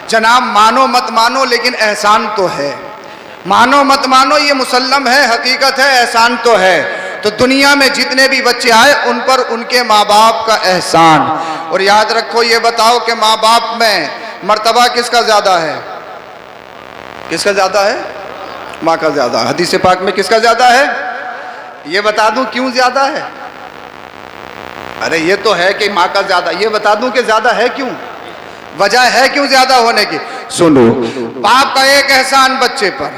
जनाब मानो मत मानो लेकिन एहसान तो है। मानो मत मानो ये मुसल्लम है, हकीकत है, एहसान तो है। तो दुनिया में जितने भी बच्चे आए उन पर उनके माँ बाप का एहसान। और याद रखो, ये बताओ कि माँ बाप में मर्तबा किसका ज्यादा है? किसका ज्यादा है? माँ का ज्यादा। हदीस पाक में किसका ज्यादा है? ये बता दूं क्यों ज्यादा है? अरे ये तो है कि माँ का ज्यादा, ये बता दूं कि ज्यादा है क्यों? वजह है क्यों ज्यादा होने की? सुनो, बाप का एक एहसान बच्चे पर,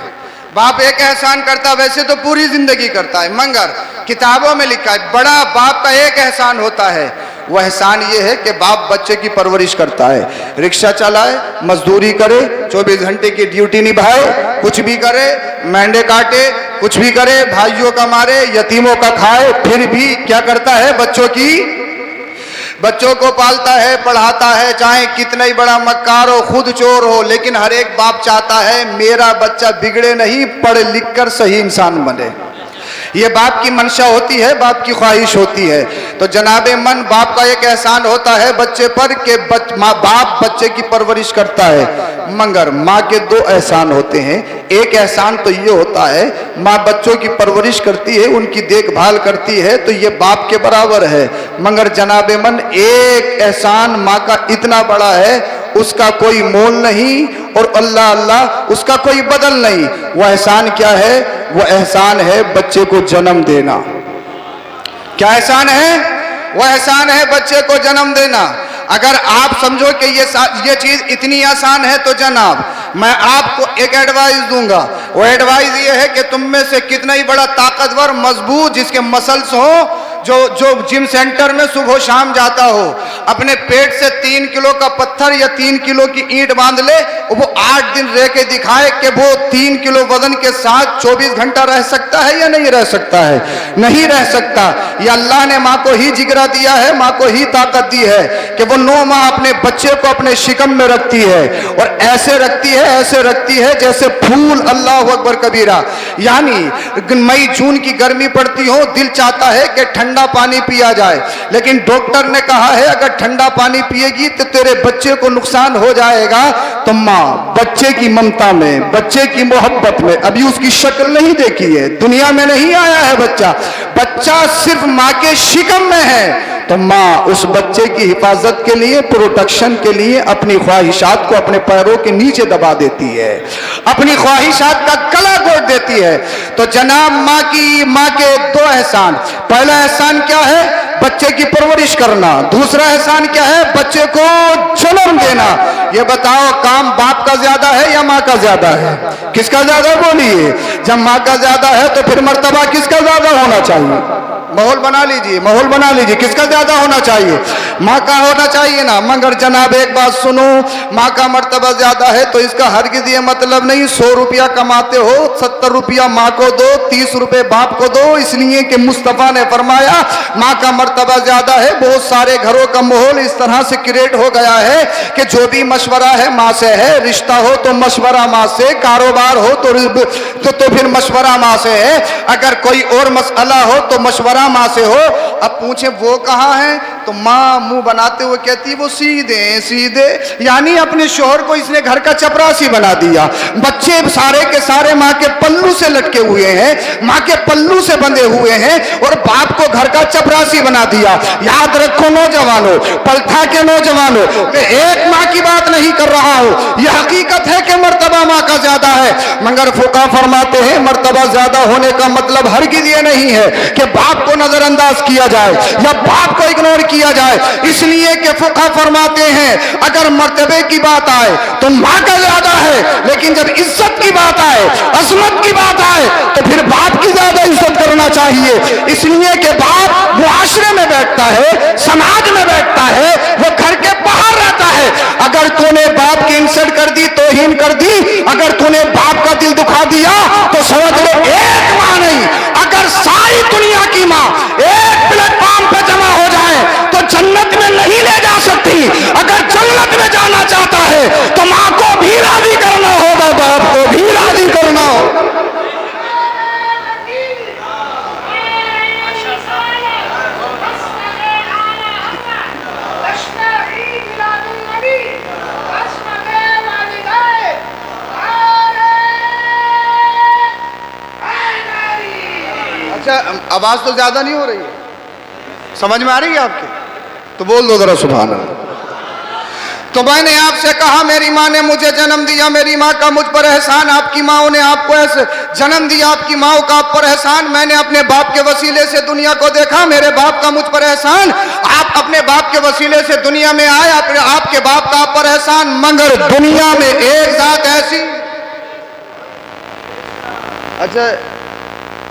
बाप एक एहसान करता, वैसे तो पूरी जिंदगी करता है, मगर किताबों में लिखा है बड़ा बाप का एक एहसान होता है। वह एहसान ये है कि बाप बच्चे की परवरिश करता है, रिक्शा चलाए, मजदूरी करे, 24 घंटे की ड्यूटी निभाए, कुछ भी करे, मेंढे काटे, कुछ भी करे, भाइयों का मारे, यतीमों का खाए, फिर भी क्या करता है? बच्चों को पालता है, पढ़ाता है, चाहे कितना ही बड़ा मक्कार हो, खुद चोर हो, लेकिन हर एक बाप चाहता है मेरा बच्चा बिगड़े नहीं, पढ़ लिख कर सही इंसान बने। ये बाप की मंशा होती है, बाप की ख्वाहिश होती है। तो जनाबे मन बाप का एक एहसान होता है बच्चे पर कि बाप बच्चे की परवरिश करता है, मगर माँ के दो एहसान होते हैं। एक एहसान तो ये होता है माँ बच्चों की परवरिश करती है, उनकी देखभाल करती है, तो ये बाप के बराबर है। मगर जनाबे मन एक एहसान माँ का इतना बड़ा है, उसका कोई मोल नहीं और अल्लाह अल्लाह उसका कोई बदल नहीं। वह एहसान क्या है? वह एहसान है बच्चे को जन्म देना। क्या एहसान है? वह एहसान है बच्चे को जन्म देना। अगर आप समझो कि ये चीज इतनी आसान है तो जनाब मैं आपको एक एडवाइस दूंगा। वो एडवाइस ये है कि तुम में से कितना ही बड़ा ताकतवर मजबूत जिसके मसल्स हो, जो जिम सेंटर में सुबह शाम जाता हो, अपने पेट से 3 किलो का पत्थर या 3 किलो की ईंट बांध ले, वो 8 दिन रह के दिखाए कि वो 3 किलो वजन के साथ 24 घंटा रह सकता है या नहीं रह सकता है? नहीं रह सकता। या अल्लाह ने माँ को ही जिगरा दिया है, माँ को ही ताकत दी है कि वो 9 माह अपने बच्चे को अपने शिकम में रखती है, और ऐसे रखती है जैसे फूल। अल्लाह अकबर कबीरा। यानी मई जून की गर्मी पड़ती हो, दिल चाहता है कि ठंडा पानी पिया जाए, लेकिन डॉक्टर ने कहा है अगर ठंडा पानी पिएगी तो तेरे बच्चे को नुकसान हो जाएगा। तो माँ बच्चे की ममता में, बच्चे की मोहब्बत में, अभी उसकी शक्ल नहीं देखी है, दुनिया में नहीं आया है बच्चा सिर्फ माँ के शिकम में है, तो माँ उस बच्चे की हिफाजत के लिए, प्रोटेक्शन के लिए अपनी ख्वाहिशात को अपने पैरों के नीचे दबा देती है, अपनी ख्वाहिशात का गला घोट देती है। तो जनाब माँ के 2 एहसान। पहला एहसान क्या है? बच्चे की परवरिश करना। दूसरा एहसान क्या है? बच्चे को जन्म देना। ये बताओ काम बाप का ज्यादा है या माँ का ज्यादा है? किसका ज्यादा? बोलिए। जब माँ का ज्यादा है तो फिर मर्तबा किसका ज्यादा होना चाहिए? माहौल बना लीजिए, किसका ज्यादा होना चाहिए? माँ का होना चाहिए ना। मगर जनाब एक बात सुनो, माँ का मर्तबा ज्यादा है तो इसका हरगिज़ ये मतलब नहीं 100 रुपया कमाते हो 70 रुपया माँ को दो, 30 रुपए बाप को दो, इसलिए कि मुस्तफ़ा ने फरमाया माँ का मर्तबा ज्यादा है। बहुत सारे घरों का माहौल इस तरह से क्रिएट हो गया है कि जो भी मशवरा है माँ से है, रिश्ता हो तो मशवरा माँ से, कारोबार हो तो फिर मशवरा माँ से है, अगर कोई और मसला हो तो मशवरा माँ से हो। अब पूछे वो कहाँ है, तो माँ मुंह बनाते हुए कहती वो सीधे, यानी अपने शोहर को इसने घर का चपरासी बना दिया। बच्चे सारे के सारे माँ के पल्लू से लटके हुए हैं, माँ के पल्लू से बंधे हुए हैं, और बाप को घर का चपरासी बना दिया। याद रखो नौजवानों, पलथा के नौजवानों, मैं एक माँ की बात नहीं कर रहा हूँ, यह हकीकत है कि मर्तबा माँ का ज्यादा है। मगर फुका फरमाते हैं मर्तबा ज्यादा होने का मतलब हरगिज़ ये नहीं है कि बाप को नजरअंदाज किया जाए या बाप को इग्नोर किया जाए, इसलिए कि फुका फरमाते हैं अगर मर्तबे की बात आए तो माँ का ज्यादा है, लेकिन जब इज्जत की बात आए, अजमत की बात आए, तो फिर बाप की ज्यादा इज्जत करना चाहिए। इसलिए कि बाप मुआशरे में बैठता है, समाज में बैठता है, वो घर के बाहर रहता है। अगर तूने बाप की इंसल्ट कर दी, तौहीन कर दी, अगर तूने बाप का दिल दुखा दिया तो समझ लो एक माँ नहीं, अगर सारी दुनिया की माँ एक प्लेटफॉर्म पे जमा हो जाए तो जन्नत में नहीं ले जा सकती। अगर जन्नत में जाना चाहता है तो माँ को भी राजी करना होगा, बाप को भी राजी करना होगा। अच्छा आवाज तो ज्यादा नहीं हो रही है, समझ में आ रही है आपके? तो बोल दो जरा सुभान अल्लाह। तो मैंने आपसे कहा मेरी माँ ने मुझे जन्म दिया, मेरी माँ का मुझ पर एहसान, आपकी माँओं ने आपको ऐसे जन्म दिया, आपकी माँओं का आप पर एहसान, मैंने अपने बाप के वसीले से दुनिया को देखा, मेरे बाप का मुझ पर एहसान, आप अपने बाप के वसीले से दुनिया में आए, आपके बाप का आप पर एहसान, मगर दुनिया में एक जात ऐसी। अच्छा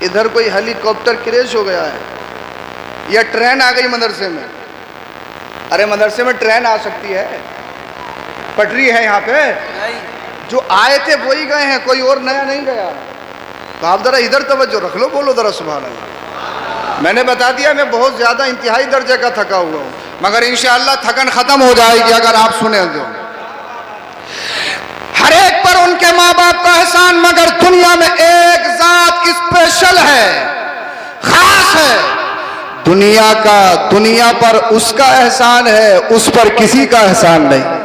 इधर कोई हेलीकॉप्टर क्रैश हो गया है या ट्रेन आ गई मदरसे में? अरे मदरसे में ट्रेन आ सकती है, पटरी है यहाँ पे, जो आए थे वही गए हैं, कोई और नया नहीं गया। तो आप जरा इधर तवज्जो रख लो, बोलो जरा सुभान अल्लाह। मैंने बता दिया मैं बहुत ज्यादा इंतहाई दर्जे का थका हुआ हूँ, मगर इंशाअल्लाह थकन खत्म हो जाएगी अगर आप सुने तो। हर एक पर उनके माँ बाप का एहसान, मगर दुनिया में एक जात स्पेशल है, खास है। दुनिया पर उसका एहसान है, उस पर किसी का एहसान नहीं।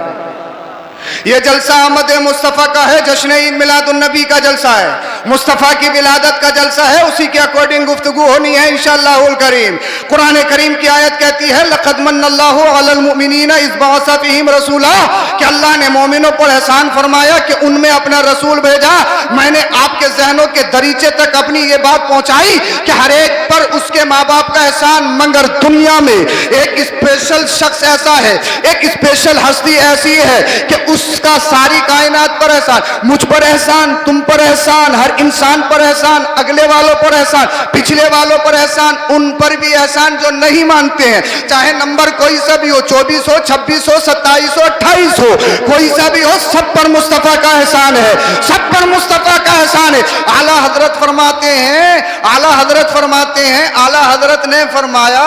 ये जलसा अहमद मुस्तफ़ा का है, जश्न ईद मिलादुन नबी का जलसा है, मुस्तफ़ा की विलादत का जलसा है, उसी के अकॉर्डिंग गुफ्तगू होनी है इंशाअल्लाहुल करीम। कुरान करीम की आयत कहती है लक़द मन्नल्लाहु अलल मुमिनीना इज़ बअसा फ़ीहिम रसूला, कि अल्लाह ने मोमिनों पर एहसान फरमाया कि उनमें अपना रसूल भेजा। मैंने आपके जहनों के दरीचे तक अपनी ये बात पहुंचाई कि हर एक पर उसके माँ बाप का एहसान, मगर दुनिया में एक स्पेशल शख्स ऐसा है, एक स्पेशल हस्ती ऐसी है कि उसका सारी कायनात पर एहसान, मुझ पर एहसान, तुम पर एहसान, हर इंसान पर एहसान, अगले वालों पर एहसान, पिछले वालों पर एहसान, उन पर भी एहसान जो नहीं मानते हैं, चाहे नंबर कोई सा भी हो, 24 हो, 26 हो, 27 हो, 28 हो, कोई सा भी हो, सब पर मुस्तफा का एहसान है, सब पर मुस्तफा का एहसान है। आला हजरत फरमाते हैं, आला हजरत फरमाते हैं, आला हजरत ने फरमाया,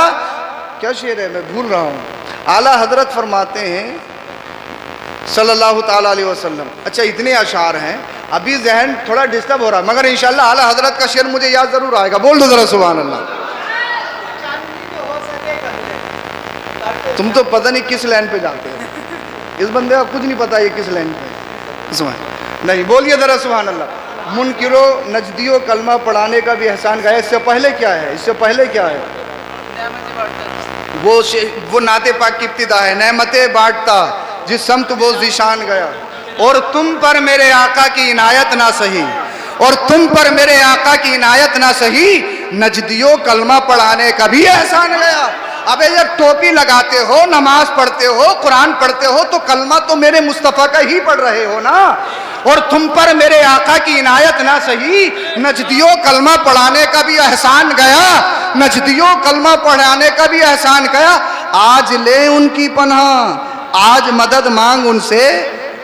क्या शेर है मैं भूल रहा हूं, आला हजरत फरमाते हैं सल्लल्लाहु ताला अलैहि वसल्लम। अच्छा इतने अशार हैं, अभी जहन थोड़ा डिस्टर्ब हो रहा है, मगर इंशाअल्लाह आला हजरत का शेर मुझे याद जरूर आएगा, बोल दो जरा सुभान अल्लाह। तुम तो पता नहीं किस लाइन पे जाते हो, इस बंदे का कुछ नहीं पता ये किस लाइन पे नहीं, बोलिए जरा सुभान अल्लाह। मुनकिरो नजदियो कलमा पढ़ाने का भी एहसान गया, इससे पहले क्या है, इससे पहले क्या है? वो नाते पाक की इब्तिदा है, नेमतें बांटता जिस समत वो ज़िशान गया, और तुम पर मेरे आका की इनायत ना सही, और तुम पर मेरे आका की इनायत ना सही, नजदियो कलमा पढ़ाने का भी एहसान गया। अबे जब टोपी लगाते हो, नमाज पढ़ते हो, कुरान पढ़ते हो, तो कलमा तो मेरे मुस्तफ़ा का ही पढ़ रहे हो ना, और तुम पर मेरे आका की इनायत ना सही, नजदियो कलमा पढ़ाने का भी एहसान गया, नजदियो कलमा पढ़ाने का भी एहसान गया। आज ले उनकी पनाह, आज मदद मांग उनसे,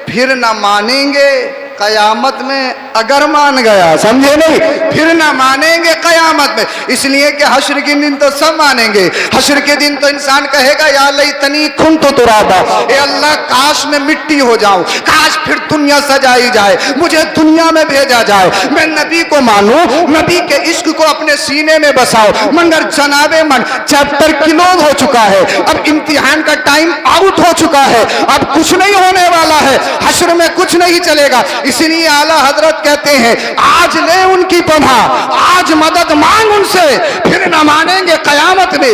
फिर ना मानेंगे कयामत में अगर मान गया, समझे नहीं, फिर ना मानेंगे कयामत में, इसलिए कि हश्र के दिन तो सब मानेंगे। हश्र के दिन तो इंसान कहेगा या लैतनी कुन्तु तुराबा, ए अल्लाह काश मैं मिट्टी हो जाऊं, काश फिर दुनिया सजाई जाए, मुझे दुनिया में भेजा जाए, मैं नबी को मानूं, नबी के इश्क को अपने सीने में बसाओ। मगर जनाबे मन चैप्टर क्लोज हो चुका है, अब इम्तिहान का टाइम आउट हो चुका है, अब कुछ नहीं होने वाला है, हश्र में कुछ नहीं चलेगा। इसलिए आला हजरत कहते हैं आज ले उनकी पनाह, आज मदद मांग उनसे, फिर न मानेंगे कयामत में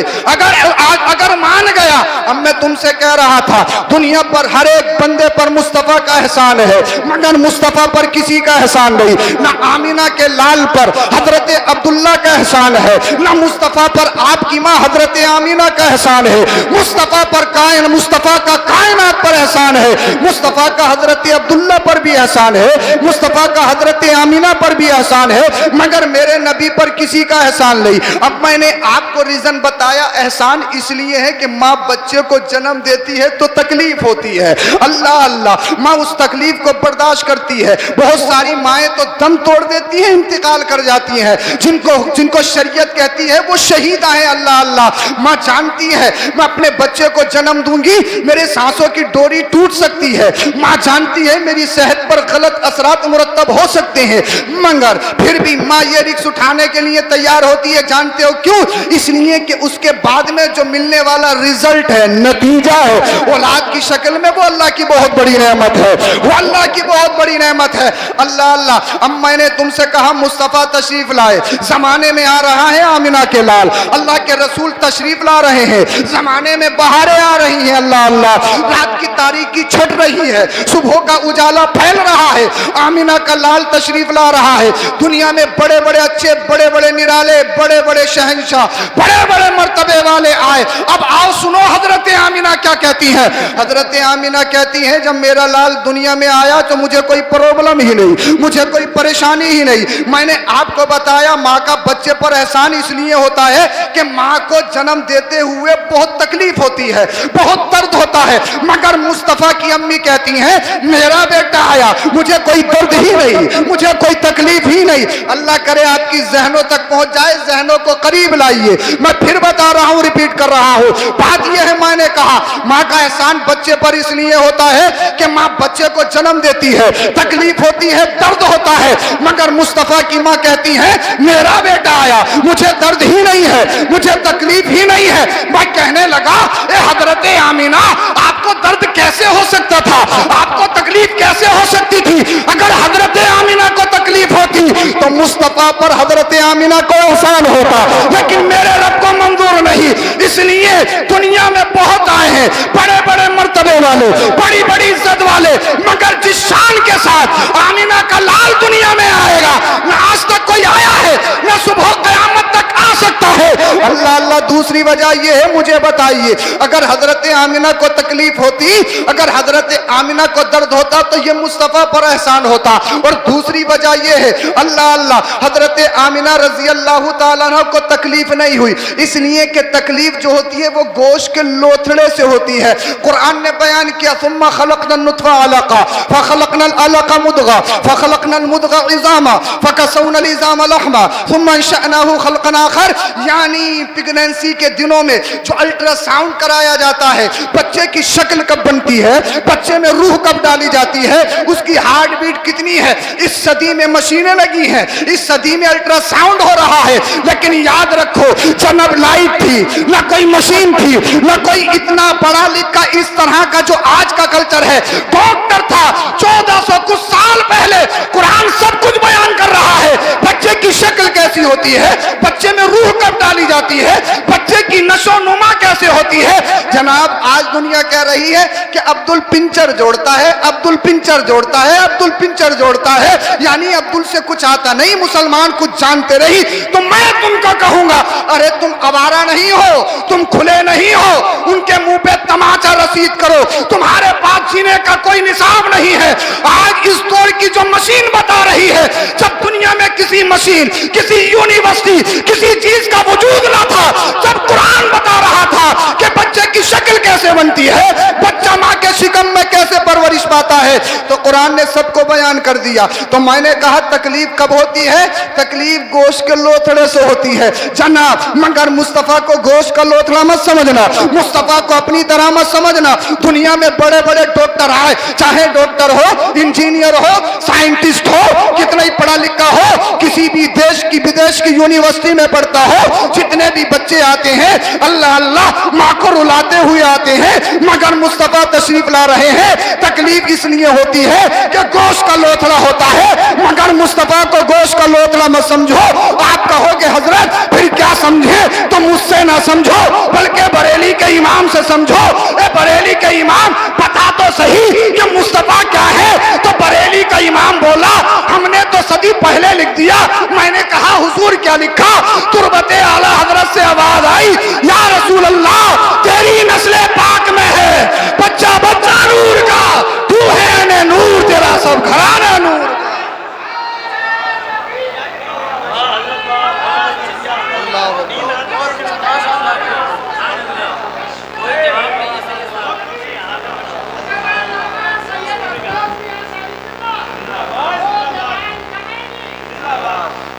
अगर मान गया। अब मैं तुमसे कह रहा था दुनिया पर हर एक बंदे पर मुस्तफा का एहसान है, मगर मुस्तफा पर किसी का एहसान नहीं। ना आमीना के लाल पर हजरत अब्दुल्ला का एहसान है, ना मुस्तफा पर आपकी माँ हजरत आमीना का एहसान है, मुस्तफा पर मुस्तफा का कायनात पर एहसान है, मुस्तफा का हजरत अब्दुल्ला पर भी एहसान है, मुस्तफा का हजरत आमीना पर भी एहसान है, मगर मेरे नबी पर किसी का एहसान नहीं। अब मैंने आपको रीजन बताया, एहसान इसलिए है कि माँ बच्चे को जन्म देती है तो तकलीफ होती है, अल्लाह अल्लाह, माँ उस तकलीफ को बर्दाश्त करती है। बहुत सारी माएँ तो दम तोड़ देती हैं, इंतकाल कर जाती हैं, जिनको शरीयत कहती है वो शहीदा है, अल्लाह अल्लाह। माँ जानती है मैं अपने बच्चे को जन्म दूंगी, मेरे सांसों की डोरी टूट सकती है, माँ जानती है मेरी सेहत पर गलत असरात मुरतब हो सकते हैं, मगर फिर भी माँ ये रिस्क उठाने के लिए तैयार होती है। जानते हो क्यों? इसलिए कि उसके बाद में जो मिलने वाला रिजल्ट है, नतीजा है, औलाद की शक्ल में, वो अल्लाह की बहुत बड़ी नेमत है, वो अल्लाह की बहुत बड़ी नेमत है। अल्लाह अल्लाह। अब मैंने तुमसे कहा मुस्तफ़ा तशरीफ लाए, जमाने में आ रहा है आमिना के लाल, अल्लाह के रसूल तशरीफ ला रहे हैं, जमाने में बहारें आ रही हैं, अल्लाह अल्लाह, रात की तारीकी छट रही है, सुबह का उजाला फैल रहा है, आमिना का लाल तशरीफ ला रहा है। दुनिया में बड़े बड़े अच्छे, बड़े बड़े निराले, बड़े बड़े शहंशाह, बड़े बड़े मर्तबे वाले आए। अब आओ सुनो हजरत आमिना क्या कहती है। हजरत आमिना कहती है, जब मेरा लाल दुनिया में आया तो मुझे कोई प्रॉब्लम ही नहीं, मुझे कोई परेशानी ही नहीं। मैंने आपको बताया माँ का बच्चे पर एहसान इसलिए होता है कि माँ को जन्म देते हुए बहुत तकलीफ होती है, बहुत दर्द होता है, मगर मुस्तफ़ा की अम्मी कहती हैं मेरा बेटा आया, मुझे कोई दर्द ही नहीं, मुझे कोई तकलीफ ही नहीं। अल्लाह करे आपकी जहनों तक पहुंच जाए, जहनों को करीब लाइए। मैं फिर बता रहा हूं, रिपीट कर रहा हूं, बात यह है, मैंने कहा माँ का एहसान बच्चे पर इसलिए होता है कि माँ बच्चे को जन्म देती है, तकलीफ होती है, दर्द होता है, मगर मुस्तफ़ा की माँ कहती है मेरा बेटा आया, मुझे दर्द ही नहीं है, मुझे तकलीफ ही नहीं है। मैं कहने लगा ए हजरत आमिना, आपको दर्द कैसे हो सकता था, आपको तकलीफ कैसे हो सकती थी? अगर हजरत आमिना को तकलीफ होती तो मुस्तफ़ा पर हजरत आमिना को एहसान होता, लेकिन मेरे रब को मंजूर नहीं। इसलिए दुनिया में बहुत आए हैं बड़े बड़े मर्तबे वाले, बड़ी बड़ी इज्जत वाले, मगर जिस शान के साथ आमिना का लाल दुनिया में आएगा न आज तक कोई आया है, न सुबह क़यामत तक आ सकता है। अल्लाह अल्लाह। दूसरी वजह यह है, मुझे बताइए, अगर हजरत आमिना को तकलीफ होती, अगर हजरत आमिना को दर्द होता तो ये मुस्तफ़ा पर एहसान होता। और दूसरी वजह यह है, अल्लाह अल्लाह, हजरत आमिना रजी अल्लाह तआला अन्हा को तकलीफ नहीं हुई, इसलिए कि तकलीफ जो होती है वो गोश्त के लोथड़े से होती है। कुरान ने बयान किया सुम्मा खलक़ना नुत्फ़ा अलक़ा फ़खलक़ना अलक़ा मुद्ग़ा फ़खलक़ना मुद्ग़ा इज़ामा फ़कसौना इज़ामा लहमा सुम्मा अंशअनाहु खल्क़न आख़र। यानी प्रेगनेंसी के दिनों में जो अल्ट्रासाउंड कराया जाता है, बच्चे की शक्ल कब बनती है, बच्चे में रूह कब डाली जाती है, उसकी हार्ट बीट कितनी है, इस सदी में मशीनें लगी हैं, इस सदी में अल्ट्रासाउंड हो रहा है। लेकिन याद रखो, जब लाइट थी, ना कोई मशीन थी, ना कोई इतना पढ़ा लिखा इस तरह का जो आज का कल्चर है, डॉक्टर था 1400 कुछ साल पहले। कुरान सब कुछ बयान कर रहा है, बच्चे की शक्ल कैसी होती है, बच्चे में रूह कब डाली जाती है, बच्चे की नशो नुमा कैसे होती है। जनाब आज दुनिया कह रही है कि अब्दुल पिंचर जोड़ता है, अब्दुल पिंचर जोड़ता है, अब्दुल पिंचर जोड़ता है, यानी अब्दुल से कुछ आता नहीं, मुसलमान कुछ जानते नहीं। तो मैं तुमको कहूंगा, अरे तुम आवारा नहीं हो, तुम खुले नहीं हो, उनके मुंह पे तमाचा रसीद करो, तुम्हारे पास जीने का कोई निसाब नहीं है। आज इस दौर की जो मशीन बता रही है, जब दुनिया में किसी मशीन, किसी यूनिवर्सिटी, किसी चीज का वजूद ना था, जब कुरान बता रहा था कि बच्चे की शक्ल कैसे बनती है, बच्चा माँ के शिकम में कैसे परवरिश पाता है, तो कुरान ने सबको बयान कर दिया। तो मैंने कहा तकलीफ कब होती है, तकलीफ गोश्त के लोथड़े से होती है जनाब। मगर मुस्तफ़ा को गोश्त का लोथड़ा मत समझना, मुस्तफ़ा को अपनी तरह मत समझना। दुनिया में बड़े बड़े डॉक्टर आए, चाहे डॉक्टर हो, इंजीनियर हो, साइंटिस्ट हो, कितना ही पढ़ा लिखा हो, किसी भी देश की विदेश की यूनिवर्सिटी में पढ़ता हो, जितने भी बच्चे आते हैं अल्लाह अल्लाह माँ को रुलाते हुए आते हैं, मगर मुस्तफ़ा तशरीफ ला रहे हैं। तकलीफ इसलिए होती है कि गोश्त का लोथड़ा होता है, मगर मुस्तफ़ा को गोश्त का लोथड़ा मत समझो। आप कहोगे हजरत फिर क्या समझे, तो मुझसे ना समझो बल्कि बरेली के इमाम से समझो। ए बरेली के इमाम पता तो सही कि मुस्तफ़ा क्या है। तो बरेली का इमाम बोला हमने तो सदी पहले लिख दिया। मैंने कहा हुजूर क्या लिखा, तुरबते आला हजरत से आवाज आई या रसूल अल्लाह तेरी नस्ले पाक में है, बच्चा बच्चा नूर का, तू है ने नूर, तेरा सब घराना नूर।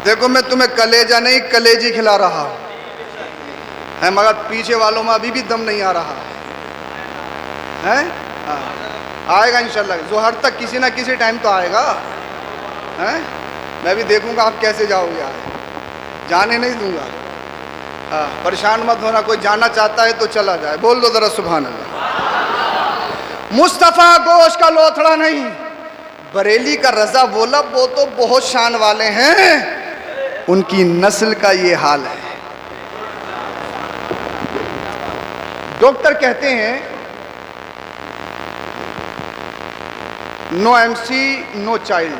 देखो मैं तुम्हें कलेजा नहीं कलेजी खिला रहा है, मगर पीछे वालों में अभी भी दम नहीं आ रहा है। हाँ। आएगा इंशाल्लाह, जोहर तक किसी ना किसी टाइम तो आएगा। हैं, मैं भी देखूंगा आप कैसे जाओगे, आज जाने नहीं दूंगा। हाँ, परेशान मत होना, कोई जाना चाहता है तो चला जाए। बोल दो जरा सुभान अल्लाह। मुस्तफ़ा गोश का लोथड़ा नहीं, बरेली का रजा बोला, वो तो बहुत शान वाले हैं, उनकी नस्ल का ये हाल है। डॉक्टर कहते हैं नो एमसी नो चाइल्ड।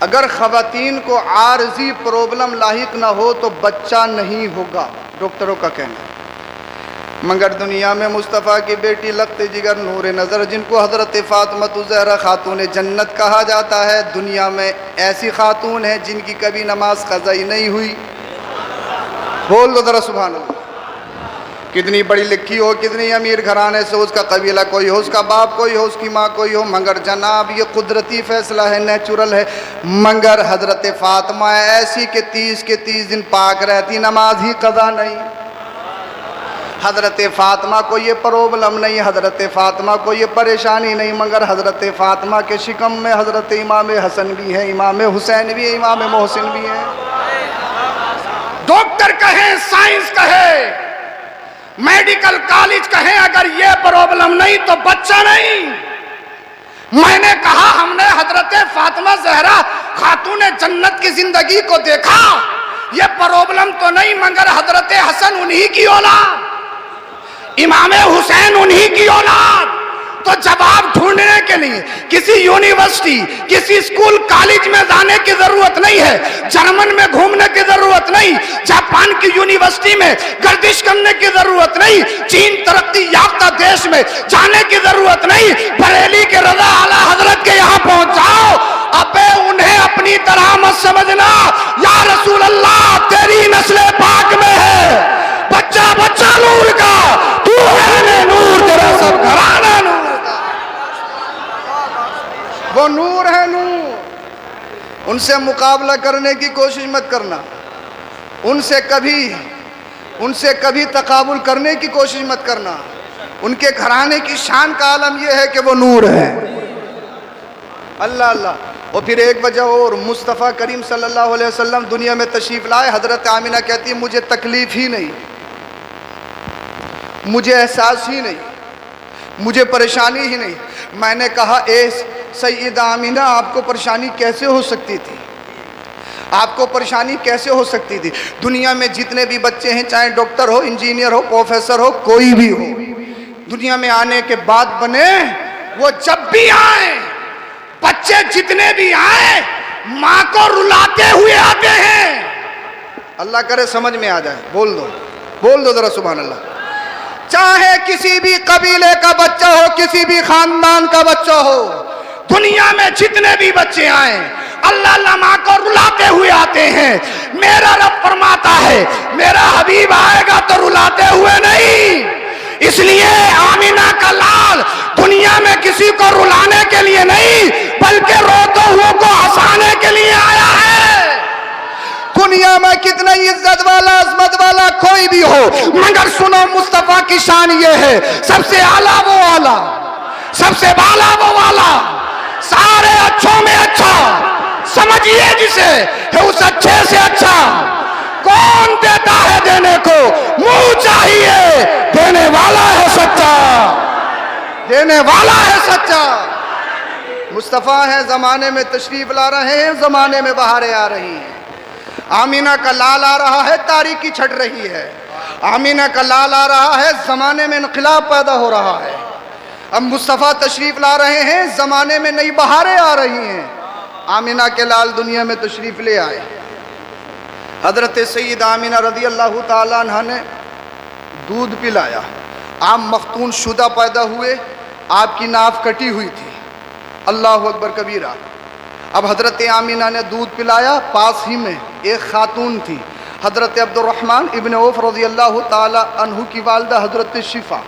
अगर ख़वातीन को आर्जी प्रॉब्लम लाहिक ना हो तो बच्चा नहीं होगा, डॉक्टरों का कहना है। मगर दुनिया में मुस्तफ़ा की बेटी लख्त जिगर नूर नज़र, जिनको हज़रत फ़ातिमा ज़हरा खातून जन्नत कहा जाता है, दुनिया में ऐसी खातून है जिनकी कभी नमाज क़ज़ा ही नहीं हुई। बोल दो ज़रा सुभान अल्लाह। कितनी बड़ी लिखी हो, कितनी अमीर घराने से उसका कबीला कोई हो, उसका बाप कोई हो, उसकी माँ कोई हो, मगर जनाब ये कुदरती फ़ैसला है, नेचुरल है। मगर हज़रत फ़ातिमा ऐसी के 30 दिन पाक रहती, नमाज ही क़ज़ा नहीं। हज़रत फ़ातिमा को ये प्रॉब्लम नहीं, हज़रत फ़ातिमा को ये परेशानी नहीं, मगर हज़रत फ़ातिमा के शिकम में हज़रत इमाम हसन भी है, इमाम हुसैन भी है, इमाम मोहसिन भी है। डॉक्टर कहें, साइंस कहे, मेडिकल कॉलेज कहें, अगर ये प्रॉब्लम नहीं तो बच्चा नहीं। मैंने कहा हमने हजरत फातिमा ज़हरा खातून जन्नत की जिंदगी को देखा, ये प्रॉब्लम तो नहीं, मगर हजरत हसन उन्हीं की औलाद, इमाम हुसैन उन्हीं की औलाद। तो जवाब ढूंढने के लिए किसी यूनिवर्सिटी, किसी स्कूल कॉलेज में जाने की जरूरत नहीं है, जर्मन में घूमने की जरूरत नहीं, जापान की यूनिवर्सिटी में गर्दिश करने की जरूरत नहीं, चीन तरक्की याफ्ता देश में जाने की जरूरत नहीं। बरेली के रजा आला हजरत के यहाँ पहुंच जाओ, अबे उन्हें अपनी तरह मत समझना। या रसूल अल्लाह, तेरी नस्ल पाक में है बच्चा बच्चा नूर का, तू है नूर, तेरा सब घराना नूर, वो नूर है नूर। उनसे मुकाबला करने की कोशिश मत करना, उनसे कभी तकाबुल करने की कोशिश मत करना। उनके घराने की शान का आलम यह है कि वो नूर है। अल्लाह अल्लाह। और फिर एक वजह और, मुस्तफ़ा करीम सल्लल्लाहु अलैहि वसल्लम दुनिया में तशरीफ़ लाए, हज़रत आमिना कहती है मुझे तकलीफ़ ही नहीं, मुझे एहसास ही नहीं, मुझे परेशानी ही नहीं। मैंने कहा ए सैयदा आमिना, आपको परेशानी कैसे हो सकती थी, आपको परेशानी कैसे हो सकती थी? दुनिया में जितने भी बच्चे हैं, चाहे डॉक्टर हो, इंजीनियर हो, प्रोफेसर हो, कोई भी हो, दुनिया में आने के बाद बने, वो जब भी आए, बच्चे जितने भी आए, माँ को रुलाते हुए आते हैं। अल्लाह करे समझ में आ जाए। बोल दो जरा सुभान अल्लाह। चाहे किसी भी कबीले का बच्चा हो, किसी भी खानदान का बच्चा हो, दुनिया में जितने भी बच्चे आए, अल्लाह अल्लाह माँ को रुलाते हुए आते हैं। मेरा रब फरमाता है मेरा हबीब आएगा तो रुलाते हुए नहीं। इसलिए आमिना का लाल दुनिया में किसी को रुलाने के लिए नहीं, बल्कि रोते हुए को हंसाने के लिए आया है। दुनिया में कितना इज्जत वाला, अजमत वाला कोई भी हो, मगर सुनो मुस्तफा की शान ये है, सबसे आला वो आला, सबसे बाला वो वाला, सारे अच्छों में अच्छा, समझिए जिसे है उस अच्छे से अच्छा। कौन देता है देने को, मुंह चाहिए, देने वाला है सच्चा, देने वाला है सच्चा। मुस्तफा है, जमाने में तशरीफ ला रहे हैं, जमाने में बहारें आ रही हैं। आमीना का लाल आ रहा है, तारीकी छट रही है। आमीना का लाल आ रहा है, जमाने में इनकलाब पैदा हो रहा है। अब मुस्तफ़ा तशरीफ़ ला रहे हैं, ज़माने में नई बहारें आ रही हैं। आमीना के लाल दुनिया में तशरीफ़ ले आए। हज़रत सैयदा आमीना रज़ी अल्लाह ताला अन्हा ने दूध पिलाया। आप मख्तून शुदा पैदा हुए, आपकी नाफ कटी हुई थी। अल्लाह अकबर कबीरा। अब हज़रत आमीना ने दूध पिलाया, पास ही में एक खातून थी, हज़रत अब्दुर्रहमान इब्न औफ रज़ी अल्लाह ताला अन्हु की वालदा हज़रत शिफा।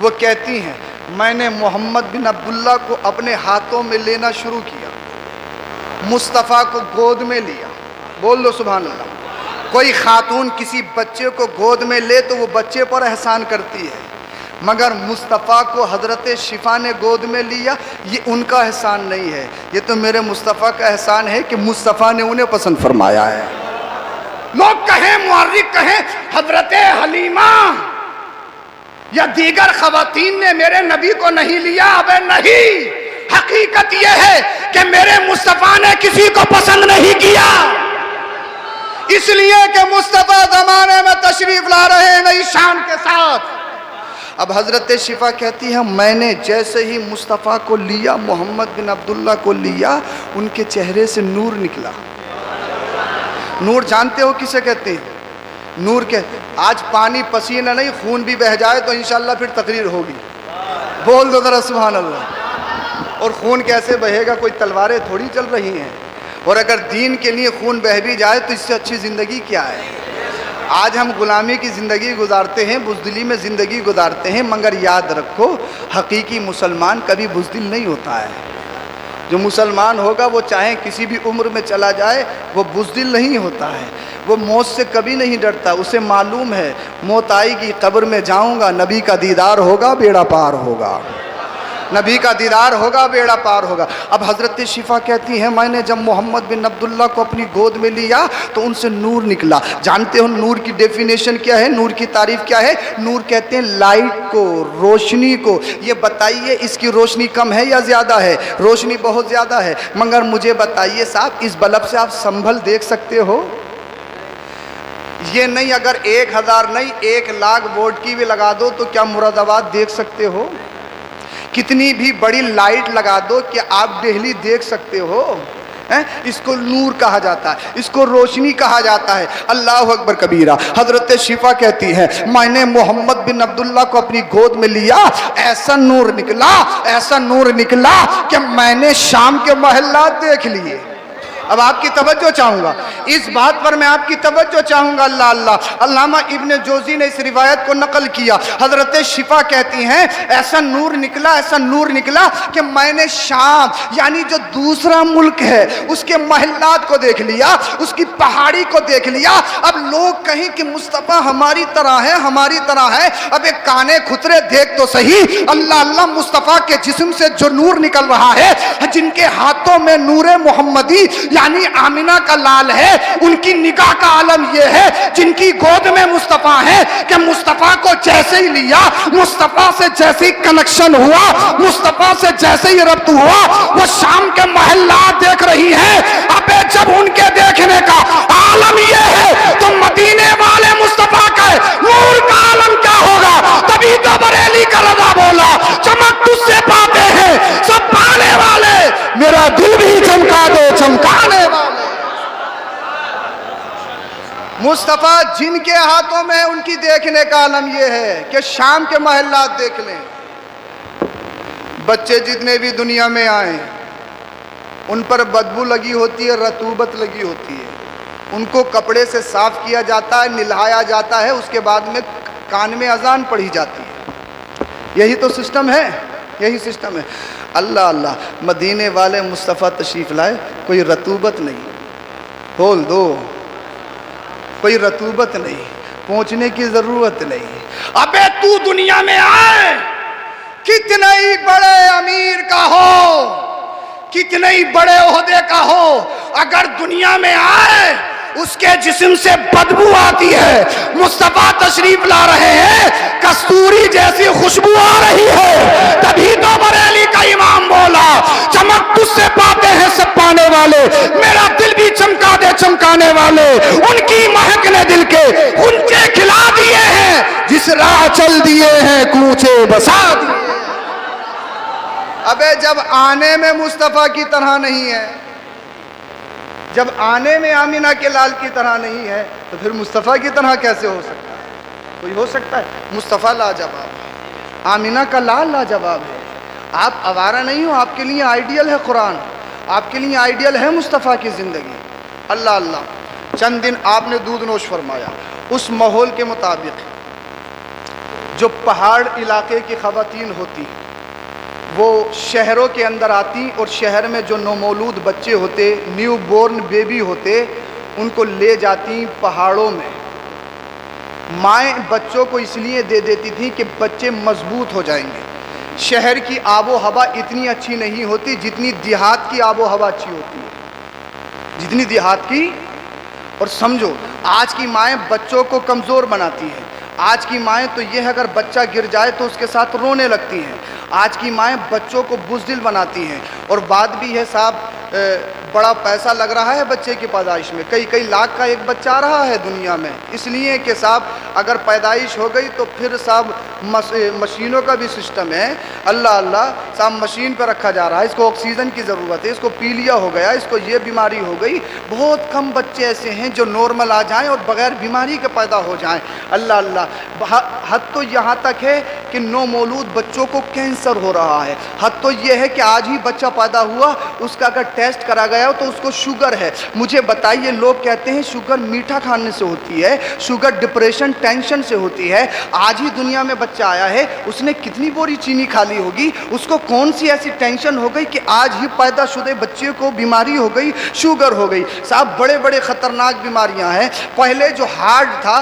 वो कहती हैं मैंने मोहम्मद बिन अब्दुल्ला को अपने हाथों में लेना शुरू किया, मुस्तफ़ा को गोद में लिया। बोल लो सुभान अल्लाह। कोई खातून किसी बच्चे को गोद में ले तो वो बच्चे पर एहसान करती है, मगर मुस्तफ़ा को हज़रत शिफा ने गोद में लिया, ये उनका एहसान नहीं है, ये तो मेरे मुस्तफ़ा का एहसान है कि मुस्तफ़ा ने उन्हें पसंद फरमाया है। लोग कहें, मुअर्रिख कहें हज़रत हलीमा या दीगर ख़वातीन ने मेरे नबी को नहीं लिया, अबे नहीं, हकीकत यह है कि मेरे मुस्तफ़ा ने किसी को पसंद नहीं किया, इसलिए कि मुस्तफ़ा ज़माने में तशरीफ ला रहे हैं नई शान के साथ। अब हज़रत शिफा कहती है, मैंने जैसे ही मुस्तफ़ा को लिया, मोहम्मद बिन अब्दुल्ला को लिया, उनके चेहरे से नूर निकला। नूर जानते हो किसे कहते हैं? नूर के आज पानी पसीना नहीं, खून भी बह जाए तो इंशाअल्लाह फिर तकरीर होगी। बोल दो जरा सुभान अल्लाह। और खून कैसे बहेगा? कोई तलवारें थोड़ी चल रही हैं। और अगर दीन के लिए खून बह भी जाए तो इससे अच्छी ज़िंदगी क्या है? आज हम गुलामी की ज़िंदगी गुजारते हैं, बुज़दिली में ज़िंदगी गुजारते हैं, मगर याद रखो हकीकी मुसलमान कभी बुज़दिल नहीं होता है। जो मुसलमान होगा वो चाहे किसी भी उम्र में चला जाए, वो बुज़दिल नहीं होता है, वो मौत से कभी नहीं डरता। उसे मालूम है मौत आएगी, कब्र में जाऊंगा, नबी का दीदार होगा, बेड़ा पार होगा, नबी का दीदार होगा, बेड़ा पार होगा। अब हज़रत शिफा कहती हैं, मैंने जब मोहम्मद बिन अब्दुल्ला को अपनी गोद में लिया तो उनसे नूर निकला। जानते हो नूर की डेफिनेशन क्या है? नूर की तारीफ़ क्या है? नूर कहते हैं लाइट को, रोशनी को। ये बताइए इसकी रोशनी कम है या ज़्यादा है? रोशनी बहुत ज़्यादा है, मगर मुझे बताइए साहब, इस बल्ब से आप संभल देख सकते हो? ये नहीं, अगर 1000 नहीं 1,00,000 वोल्ट की भी लगा दो तो क्या मुरादाबाद देख सकते हो? कितनी भी बड़ी लाइट लगा दो कि आप दिल्ली देख सकते हो? इसको नूर कहा जाता है, इसको रोशनी कहा जाता है। अल्लाह अकबर कबीरा। हज़रत शिफा कहती है, मैंने मोहम्मद बिन अब्दुल्ला को अपनी गोद में लिया, ऐसा नूर निकला, ऐसा नूर निकला कि मैंने शाम के महल्लात देख लिए। अब आपकी तवज्जो चाहूँगा, इस बात पर मैं आपकी तवज्जो चाहूँगा। अल्लाह अल्लाह। अल्लामा इब्न जोज़ी ने इस रिवायत को नकल किया। हज़रत शिफा कहती हैं, ऐसा नूर निकला, ऐसा नूर निकला कि मैंने शाम यानी जो दूसरा मुल्क है उसके महल्लात को देख लिया, उसकी पहाड़ी को देख लिया। अब लोग कहें कि मुस्तफ़ा हमारी तरह है, हमारी तरह है। अब एक काने खुतरे देख तो सही, अल्लाह अल्लाह, मुस्तफ़ा के जिस्म से जो नूर निकल रहा है, जिनके हाथों में नूरे मोहम्मदी यानी आमिना का लाल है, उनकी निगाह का आलम यह है, जिनकी गोद में मुस्तफ़ा है कि मुस्तफ़ा को जैसे ही लिया, मुस्तफ़ा से जैसे ही कनेक्शन हुआ, मुस्तफ़ा से जैसे ही रब्त हुआ, वो शाम के महल्लात देख रही है। अबे जब उनके देखने का आलम यह है तो मदीने वाले मुस्तफ़ा का नूर का आलम क्या होगा? तभी तो बरेली का रज़ा बोला, चमक तुझसे पाते हैं सब पाने वाले, मेरा दिल भी चमका दो चमकाने वाले। मुस्तफ़ा जिनके हाथों में उनकी देखने का आलम यह है कि शाम के महल्लात देख लें। बच्चे जितने भी दुनिया में आए उन पर बदबू लगी होती है, रतूबत लगी होती है, उनको कपड़े से साफ किया जाता है, नहलाया जाता है, उसके बाद में कान में अजान पढ़ी जाती है। यही तो सिस्टम है, यही सिस्टम है। अल्लाह अल्लाह, मदीने वाले मुस्तफ़ा तशरीफ़ लाए, कोई रतूबत नहीं, बोल दो, कोई रतूबत नहीं, पहुंचने की ज़रूरत नहीं। अबे तू दुनिया में आए, कितने ही बड़े अमीर का हो, कितने ही बड़े ओहदे का हो, अगर दुनिया में आए उसके जिस्म से बदबू आती है। मुस्तफ़ा तशरीफ ला रहे हैं, कस्तूरी जैसी खुशबू आ रही है, तभी तो बरेली का इमाम बोला, चमक तुझसे पाते हैं सब पाने वाले, मेरा दिल भी चमका दे चमकाने वाले। उनकी महक ने दिल के कुंचे खिला दिए हैं, जिस राह चल दिए हैं कूचे बसा दिए। अबे जब आने में मुस्तफ़ा की तरह नहीं है, जब आने में आमिना के लाल की तरह नहीं है, तो फिर मुस्तफ़ा की तरह कैसे हो सकता है? कोई हो सकता है? मुस्तफ़ा लाजवाब है, आमिना का लाल लाजवाब है। आप आवारा नहीं हो, आपके लिए आइडियल है कुरान, आपके लिए आइडियल है मुस्तफ़ा की ज़िंदगी। अल्लाह अल्लाह। चंद दिन आपने दूध नोश फरमाया, उस माहौल के मुताबिक जो पहाड़ इलाके की ख़वातीन होती वो शहरों के अंदर आती और शहर में जो नौमौलूद बच्चे होते, न्यू बोर्न बेबी होते, उनको ले जाती पहाड़ों में, माएँ बच्चों को इसलिए दे देती थी कि बच्चे मजबूत हो जाएंगे। शहर की आबो हवा इतनी अच्छी नहीं होती जितनी देहात की आबो हवा अच्छी होती है, जितनी देहात की। और समझो, आज की माएँ बच्चों को कमज़ोर बनाती हैं। आज की माएँ तो ये है, अगर बच्चा गिर जाए तो उसके साथ रोने लगती हैं। आज की माएँ बच्चों को बुज़दिल बनाती हैं। और बात भी है साहब, बड़ा पैसा लग रहा है बच्चे की पैदाइश में, कई कई लाख का एक बच्चा आ रहा है दुनिया में, इसलिए कि साहब अगर पैदाइश हो गई तो फिर साहब मशीनों का भी सिस्टम है। अल्लाह अल्लाह साहब, मशीन पर रखा जा रहा है, इसको ऑक्सीजन की ज़रूरत है, इसको पीलिया हो गया, इसको ये बीमारी हो गई। बहुत कम बच्चे ऐसे हैं जो नॉर्मल आ जाएं और बग़ैर बीमारी के पैदा हो जाएं। अल्लाह अल्लाह, हद तो यहाँ तक है कि नौमौलूद बच्चों को कैंसर हो रहा है। हद तो ये है कि आज ही बच्चा पैदा हुआ, उसका अगर टेस्ट करा गया हो तो उसको शुगर है। मुझे बताइए, लोग कहते हैं शुगर मीठा खाने से होती है, शुगर डिप्रेशन टेंशन से होती है। आज ही दुनिया में बच्चा आया है, उसने कितनी बोरी चीनी खा ली होगी, उसको कौन सी ऐसी टेंशन हो गई कि आज ही पैदाशुदे बच्चे को बीमारी हो गई, शुगर हो गई। साहब बड़े बड़े ख़तरनाक बीमारियां हैं। पहले जो हार्ट था,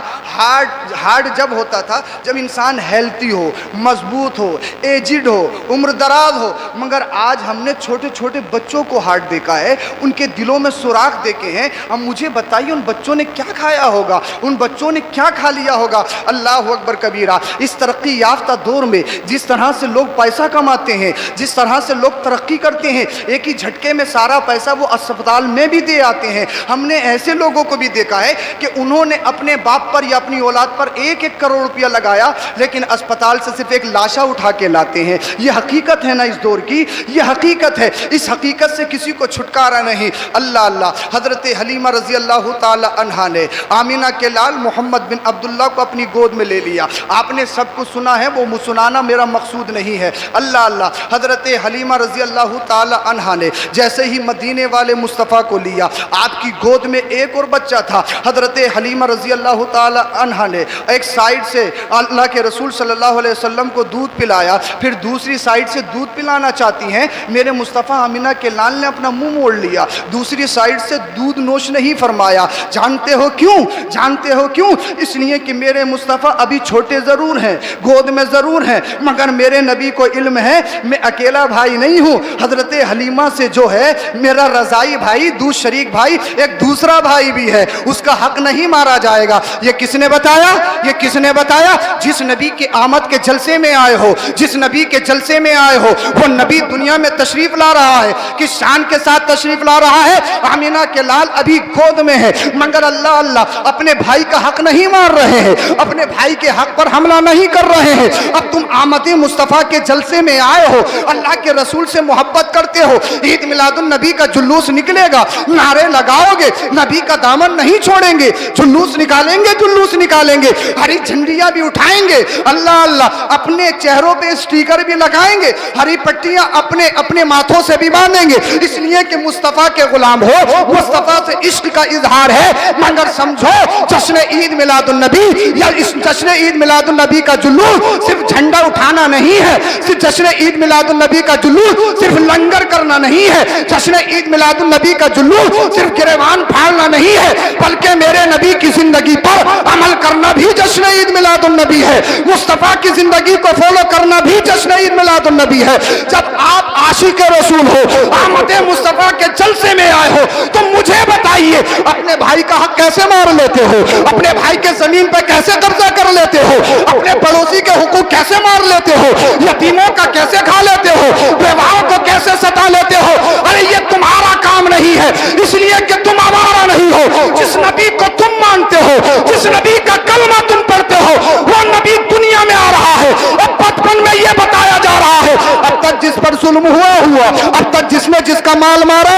हार्ट जब होता था जब इंसान हेल्थी हो, मजबूत हो, एजिड हो, उम्र दराज हो। मगर आज हमने छोटे छोटे बच्चों को हार्ट देखा है, उनके दिलों में सुराख देखे हैं। अब मुझे बताइए उन बच्चों ने क्या खाया होगा, उन बच्चों ने क्या खा लिया होगा। अल्लाह अकबर कबीरा। इस तरक्की याफ्ता दौर में जिस तरह से लोग पैसा कमाते हैं, जिस तरह से लोग तरक्की करते हैं, एक ही झटके में सारा पैसा वो अस्पताल में भी दे आते हैं। हमने ऐसे लोगों को भी देखा है कि उन्होंने अपने बाप पर या अपनी औलाद पर 1-1 करोड़ रुपया लगाया, लेकिन अस्पताल से सिर्फ एक लाशा उठा के लाते हैं। ये हकीकत है ना इस दौर की, ये हकीकत है। इस हकीकत से किसी को छुटकारा नहीं। अल्लाह अल्लाह, हज़रत हलीमा रज़ी अल्लाह ताला अन्हा ने आमिना के लाल मोहम्मद बिन अब्दुल्ला को अपनी गोद में ले लिया। आपने सब कुछ सुना है, वो सुनाना मेरा मकसूद नहीं है। अल्लाह अल्लाह, हज़रत हलीमा रज़ी अल्लाह ताला अन्हा ने जैसे ही मदीने वाले मुस्तफ़ा को लिया, आपकी गोद में एक और बच्चा था। हज़रत हलीमा रज़ी अल्लाह ताला अन्हा ने एक साइड से अल्लाह के रसूल सल्लल्लाहु अलैहि वसल्लम को दूध पिलाया, फिर दूसरी साइड से दूध पिलाना चाहती हैं। मेरे मुस्तफ़ा आमिना के लाल ने अपना मुंह मोड़ लिया, दूसरी साइड से दूध नोश नहीं फरमाया। जानते हो क्यों? जानते हो क्यों? इसलिए कि मेरे मुस्तफ़ा अभी छोटे ज़रूर हैं, गोद में ज़रूर हैं, मगर मेरे नबी को इल्म है मैं अकेला भाई नहीं हूँ। हज़रत हलीमा से जो है मेरा रज़ाई भाई, दूध शरीक भाई, एक दूसरा भाई भी है, उसका हक नहीं मारा जाएगा। ये किसने बताया? ये किसने बताया? जिस नबी के आमद के जलसे में आए हो, जिस नबी के जलसे में आए हो, वो नबी दुनिया में तशरीफ़ ला रहा है, किस शान के साथ तशरीफ़ ला रहा है। आमिना के लाल अभी गोद में है, मगर अल्लाह अल्लाह अपने भाई का हक नहीं मार रहे हैं, अपने भाई के हक पर हमला नहीं कर रहे हैं। अब तुम आमद मुस्तफ़ा के जलसे में आए हो, अल्लाह के रसूल से मोहब्बत करते हो, ईद मिलादुन नबी का जुलूस निकलेगा, नारे लगाओगे, नबी का दामन नहीं छोड़ेंगे, जुलूस निकालेंगे, जुलूस निकालेंगे, हरी झंडियां भी उठाएंगे। अल्लाह अल्लाह, अपने चेहरों पे स्टिकर भी लगाएंगे, हरी पट्टियां अपने अपने माथों से भी बांधेंगे, इसलिए कि मुस्तफ़ा के गुलाम हो, मुस्तफ़ा से इश्क का इजहार है। मगर समझो, जश्न ईद मिलादुन नबी या इस जश्न ईद मिलादुन नबी का जुलूस सिर्फ झंडा उठाना नहीं है, सिर्फ जश्न ईद मिलादुन नबी का जुलूस सिर्फ लंगर करना नहीं है, जश्न ईद मिलादुन नबी का जुलूस सिर्फ गिरवान फाड़ना नहीं है, बल्कि मेरे नबी की जिंदगी पर अमल करना भी जश्न ईद मिलादुन नबी है। मुस्तफ़ा की जिंदगी को फॉलो करना भी जश्न ईद मिलादुन नबी है। जब आप आशिक रसूल हो, आमद मुस्तफ़ा के जलसे में आए हो, तो मुझे बताइए अपने भाई का हक कैसे मार लेते हो, अपने भाई के जमीन पे कैसे कब्जा कर लेते हो, अपने पड़ोसी के हुकूक कैसे मार लेते हो, यतीमों का कैसे खा लेते हो, बेवाओं को कैसे सता लेते हो। अरे ये तुम्हारा काम नहीं है, इसलिए कि तुम आवारा नहीं हो। जिस नबी को तुम मानते हो, जिस नबी का कलमा तुम पढ़ते हो, वो नबी दुनिया में आ रहा है। अब बचपन में ये बताया जा रहा है, अब तक जिस पर जुल्म हुआ, अब तक जिसने जिसका माल मारा,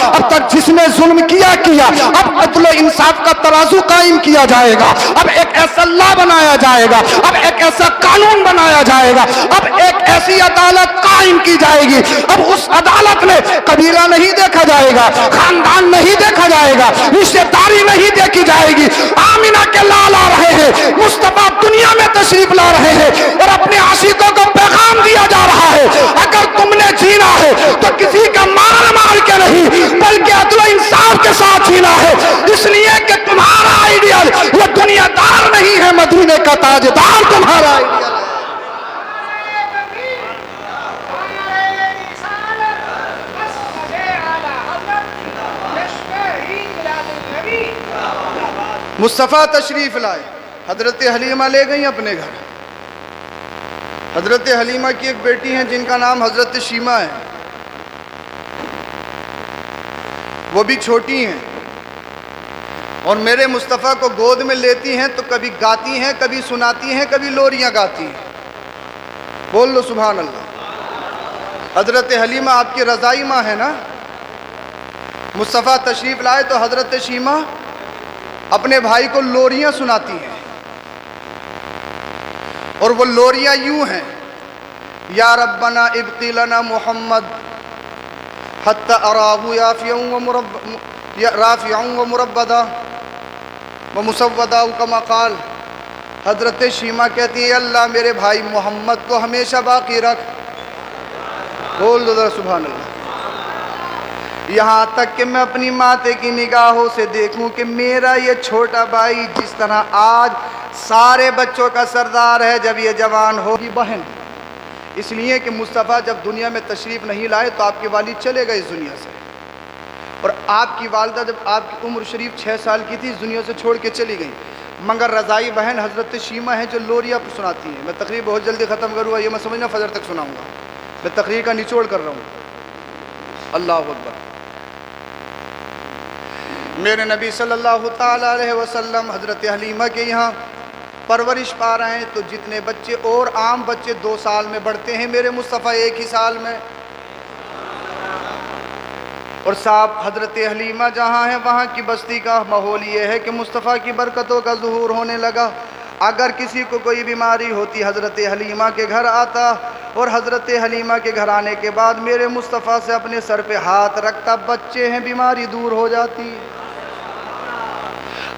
अब तक जिसने जुल्म किया, अब अदल इंसाफ का तराजू कायम किया जाएगा। अब एक ऐसा ला बनाया जाएगा, अब एक ऐसा कानून बनाया जाएगा, अब एक ऐसी अदालत कायम की जाएगी। अब उस अदालत में कबीला नहीं देखा जाएगा, खानदान नहीं देखा जाएगा, रिश्तेदारी नहीं देखी जाएगी। आमिना के लाल आ रहे हैं, मुस्तफा दुनिया में तशरीफ ला रहे हैं और अपने आशिकों को पैगाम दिया जा रहा है, अगर तुमने जीना है तो किसी का मार मार के नहीं, बल्कि अदल इंसाफ के साथ जीना है। इसलिए कि तुम्हारा आइडियल वो दुनियादार नहीं है, मदीने का ताजदार तुम्हारा आइडियल है। मुस्तफ़ा तशरीफ लाए, हजरत हलीमा ले गई अपने घर। हजरत हलीमा की एक बेटी है जिनका नाम हजरत शीमा है, वो भी छोटी हैं और मेरे मुस्तफ़ा को गोद में लेती हैं तो कभी गाती हैं, कभी सुनाती हैं, कभी लोरियां गाती हैं। बोल लो सुभान अल्लाह। हजरत हलीमा आपकी रज़ाई माँ है ना। मुस्तफ़ा तशरीफ लाए तो हजरत शीमा अपने भाई को लोरियां सुनाती हैं और वो लोरियां यूं हैं, या रब्बना इब्क़ी लना मुहम्मद हत्ता अराहु राफ़िअन व मुरब्बदा व मुसव्वदा कमा क़ाल। हज़रत शीमा कहती है, अल्लाह मेरे भाई मोहम्मद को हमेशा बाकी रख। बोल दो ज़रा सुभान अल्लाह। यहाँ तक कि मैं अपनी माते की निगाहों से देखूं कि मेरा ये छोटा भाई जिस तरह आज सारे बच्चों का सरदार है, जब ये जवान होगी बहन। इसलिए कि मुस्तफ़ा जब दुनिया में तशरीफ़ नहीं लाए तो आपके वालिद चले गए इस दुनिया से, और आपकी वालदा जब आपकी उम्र शरीफ 6 साल की थी इस दुनिया से छोड़ के चली गई। मगर रज़ाई बहन हज़रत शीमा है जो लोरिया सुनाती हैं। मैं तकरीर बहुत जल्दी ख़त्म करूँगा, ये मैं समझना फजर तक सुनाऊँगा। मैं तकरीर का निचोड़ कर रहा हूँ। अल्लाह अकबर। मेरे नबी सल्लल्लाहु ताला अलैहि वसल्लम हज़रत हलीमा के यहाँ परवरिश पा रहे हैं, तो जितने बच्चे और आम बच्चे 2 साल में बढ़ते हैं, मेरे मुस्तफ़ा 1 ही साल में। और साहब हज़रत हलीमा जहाँ है वहाँ की बस्ती का माहौल ये है कि मुस्तफ़ा की बरकतों का ज़ुहूर होने लगा। अगर किसी को कोई बीमारी होती हज़रत हलीमा के घर आता, और हज़रत हलीमा के घर आने के बाद मेरे मुस्तफ़ा से अपने सर पे हाथ रखता, बच्चे हैं बीमारी दूर हो जाती।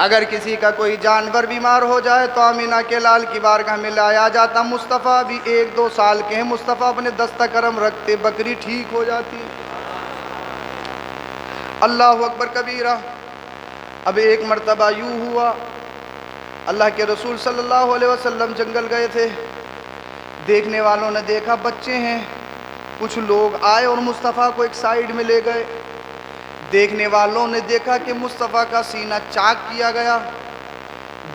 अगर किसी का कोई जानवर बीमार हो जाए तो आमीना के लाल की बारगाह में लाया जाता। मुस्तफ़ा भी 1-2 साल के हैं, मुस्तफ़ा अपने दस्तकरम रखते, बकरी ठीक हो जाती। अल्लाह अकबर कबीरा। अब एक मर्तबा यूँ हुआ, अल्लाह के रसूल सल्लल्लाहु अलैहि वसल्लम जंगल गए थे। देखने वालों ने देखा बच्चे हैं, कुछ लोग आए और मुस्तफ़ा को एक साइड में ले गए। देखने वालों ने देखा कि मुस्तफ़ा का सीना चाक किया गया,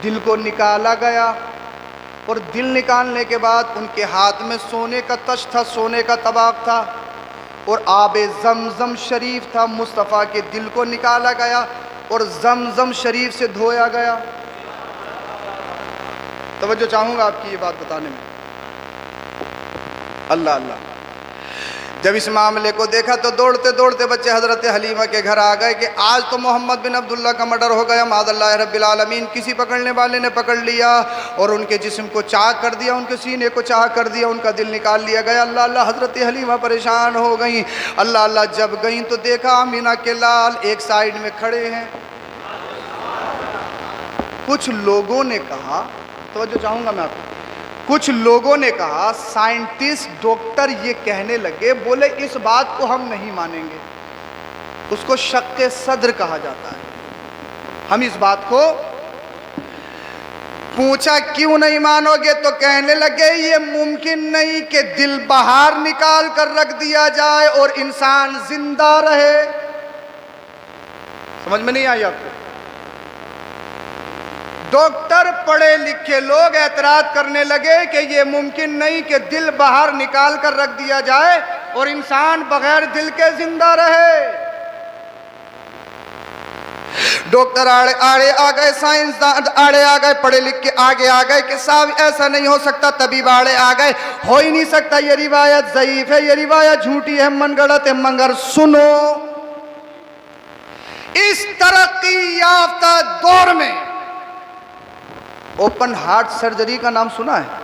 दिल को निकाला गया, और दिल निकालने के बाद उनके हाथ में सोने का तश था, सोने का तबाक था, और आबे ज़मज़म शरीफ था। मुस्तफ़ा के दिल को निकाला गया और ज़मज़म शरीफ से धोया गया। तवज्जो चाहूँगा आपकी ये बात बताने में। अल्लाह अल्लाह। जब इस मामले को देखा तो दौड़ते दौड़ते बच्चे हज़रत हलीमा के घर आ गए कि आज तो मोहम्मद बिन अब्दुल्ला का मर्डर हो गया, माज़अल्लाह रब्बिल आलमीन। किसी पकड़ने वाले ने पकड़ लिया और उनके जिस्म को चाक कर दिया, उनके सीने को चाक कर दिया, उनका दिल निकाल लिया गया। अल्लाह अल्लाह। हज़रत हलीमा परेशान हो गई। अल्लाह अल्लाह जब गई तो देखा आमीना के लाल एक साइड में खड़े हैं। कुछ लोगों ने कहा, तो जो चाहूँगा मैं आपको, कुछ लोगों ने कहा, साइंटिस्ट डॉक्टर ये कहने लगे, बोले इस बात को हम नहीं मानेंगे। उसको शक्के सद्र कहा जाता है। हम इस बात को, पूछा क्यों नहीं मानोगे, तो कहने लगे ये मुमकिन नहीं कि दिल बाहर निकाल कर रख दिया जाए और इंसान जिंदा रहे। समझ में नहीं आई आपको? डॉक्टर पढ़े लिखे लोग एतराज करने लगे कि ये मुमकिन नहीं कि दिल बाहर निकाल कर रख दिया जाए और इंसान बगैर दिल के जिंदा रहे। डॉक्टर आड़े आ गए, साइंसदान आड़े आ गए, पढ़े लिख के आगे आ गए कि साहब ऐसा नहीं हो सकता। तबीब आड़े आ गए, हो ही नहीं सकता, ये रिवायत ज़ईफ है, ये रिवायत झूठी है, मनगढ़ंत है। मगर सुनो, इस तरक्की याफ्ता दौर में ओपन हार्ट सर्जरी का नाम सुना है,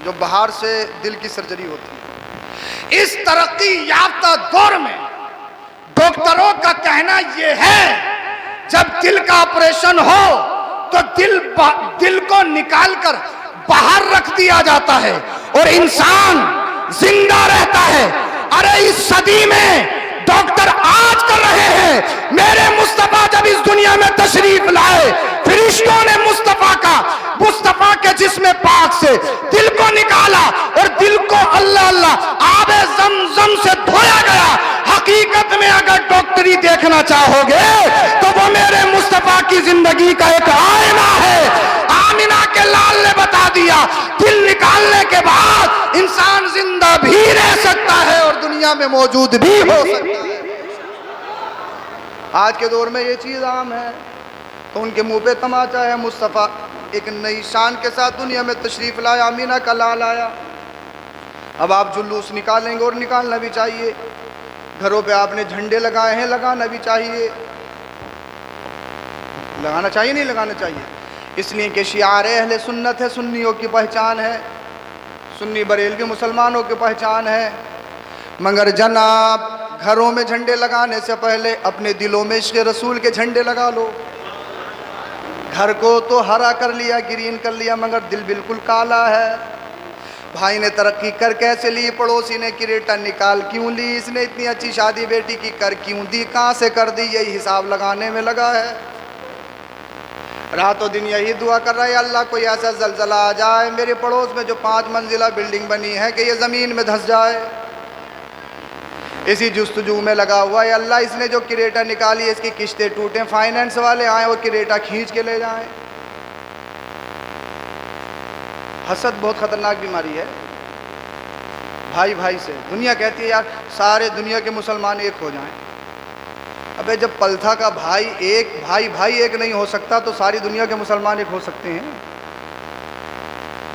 जो बाहर से दिल की सर्जरी होती है। इस तरक्की याफ्ता दौर में डॉक्टरों का कहना यह है जब दिल का ऑपरेशन हो तो दिल को निकालकर बाहर रख दिया जाता है और इंसान जिंदा रहता है। अरे इस सदी में डॉक्टर आज कर रहे हैं। मेरे मुस्तफा जब इस दुनिया में तशरीफ लाए, फरिश्तों ने मुस्तफा के जिस्म पाक से दिल को निकाला और दिल को अल्लाह अल्लाह आबे ज़मज़म से धोया गया। हकीकत में अगर डॉक्टरी देखना चाहोगे तो वो मेरे मुस्तफा की जिंदगी का एक आईना है। आमिना के लाल ने बता दिया, दिल निकालने के बाद इंसान जिंदा भी रह सकता है और दुनिया में मौजूद भी हो सकता है। आज के दौर में ये चीज आम है, तो उनके मुंह पे तमाचा है। मुस्तफा एक नई शान के साथ दुनिया में तशरीफ लाया, आमीना का लाल आया। अब आप जुलूस निकालेंगे और निकालना भी चाहिए। घरों पे आपने झंडे लगाए हैं, लगाना भी चाहिए। लगाना चाहिए नहीं लगाना चाहिए, इसलिए कि शिआर अहले सुन्नत है, सुन्नियों की पहचान है, सुन्नी बरेलवी मुसलमानों की पहचान है। मगर जनाब घरों में झंडे लगाने से पहले अपने दिलों में इश्क़ रसूल के झंडे लगा लो। घर को तो हरा कर लिया, ग्रीन कर लिया, मगर दिल बिल्कुल काला है। भाई ने तरक्की कर कैसे ली, पड़ोसी ने क्रेटा निकाल क्यों ली, इसने इतनी अच्छी शादी बेटी की कर क्यों दी, कहाँ से कर दी, यही हिसाब लगाने में लगा है। रातों दिन यही दुआ कर रहा है, अल्लाह कोई ऐसा जलजला आ जाए मेरे पड़ोस में जो 5 मंजिला बिल्डिंग बनी है कि ये ज़मीन में धंस जाए। इसी जुस्तजू में लगा हुआ है, अल्लाह इसने जो क्रेटा निकाली इसकी किश्तें टूटें, फाइनेंस वाले आए वो क्रेटा खींच के ले जाएं। हसद बहुत ख़तरनाक बीमारी है, भाई भाई से। दुनिया कहती है यार सारे दुनिया के मुसलमान एक हो जाएं। अबे जब पलथा का भाई एक नहीं हो सकता तो सारी दुनिया के मुसलमान एक हो सकते हैं?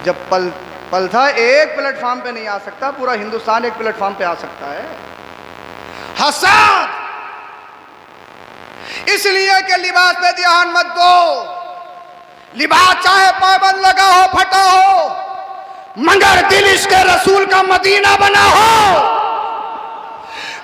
जब पलथा एक प्लेटफॉर्म पे नहीं आ सकता, पूरा हिंदुस्तान एक प्लेटफॉर्म पे आ सकता है। हसद इसलिए कि लिबास पे ध्यान मत दो। लिबास चाहे पाबंद लगा हो, फटा हो, मगर दिल इश्क़ रसूल का मदीना बना हो।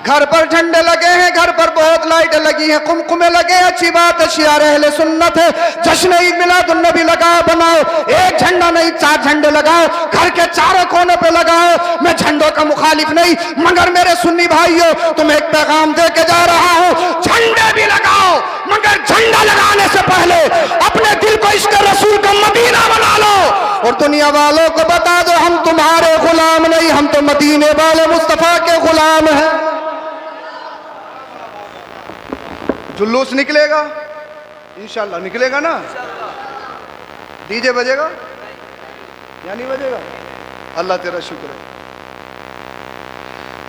घर पर झंडे लगे हैं, घर पर बहुत लाइटें लगी हैं, कुमकुमे लगे हैं, अच्छी बात है, शियार अहले सुन्नत है। जश्न ईद मिलादुन नबी लगाओ, बनाओ, एक झंडा नहीं 4 झंडे लगाओ, घर के चारों कोने पे लगाओ। मैं झंडों का मुखालिफ नहीं, मगर मेरे सुन्नी भाइयों तुम्हें एक पैगाम दे के जा रहा हूँ, झंडे भी लगाओ, मगर झंडा लगाने से पहले अपने दिल को इश्क़ रसूल का मदीना बना लो और दुनिया वालों को बता दो हम तुम्हारे गुलाम नहीं, हम तो मदीने वाले मुस्तफा के गुलाम हैं। जुलूस निकलेगा इंशाल्लाह, निकलेगा ना? डीजे बजेगा या नहीं बजेगा? अल्लाह तेरा शुक्र है।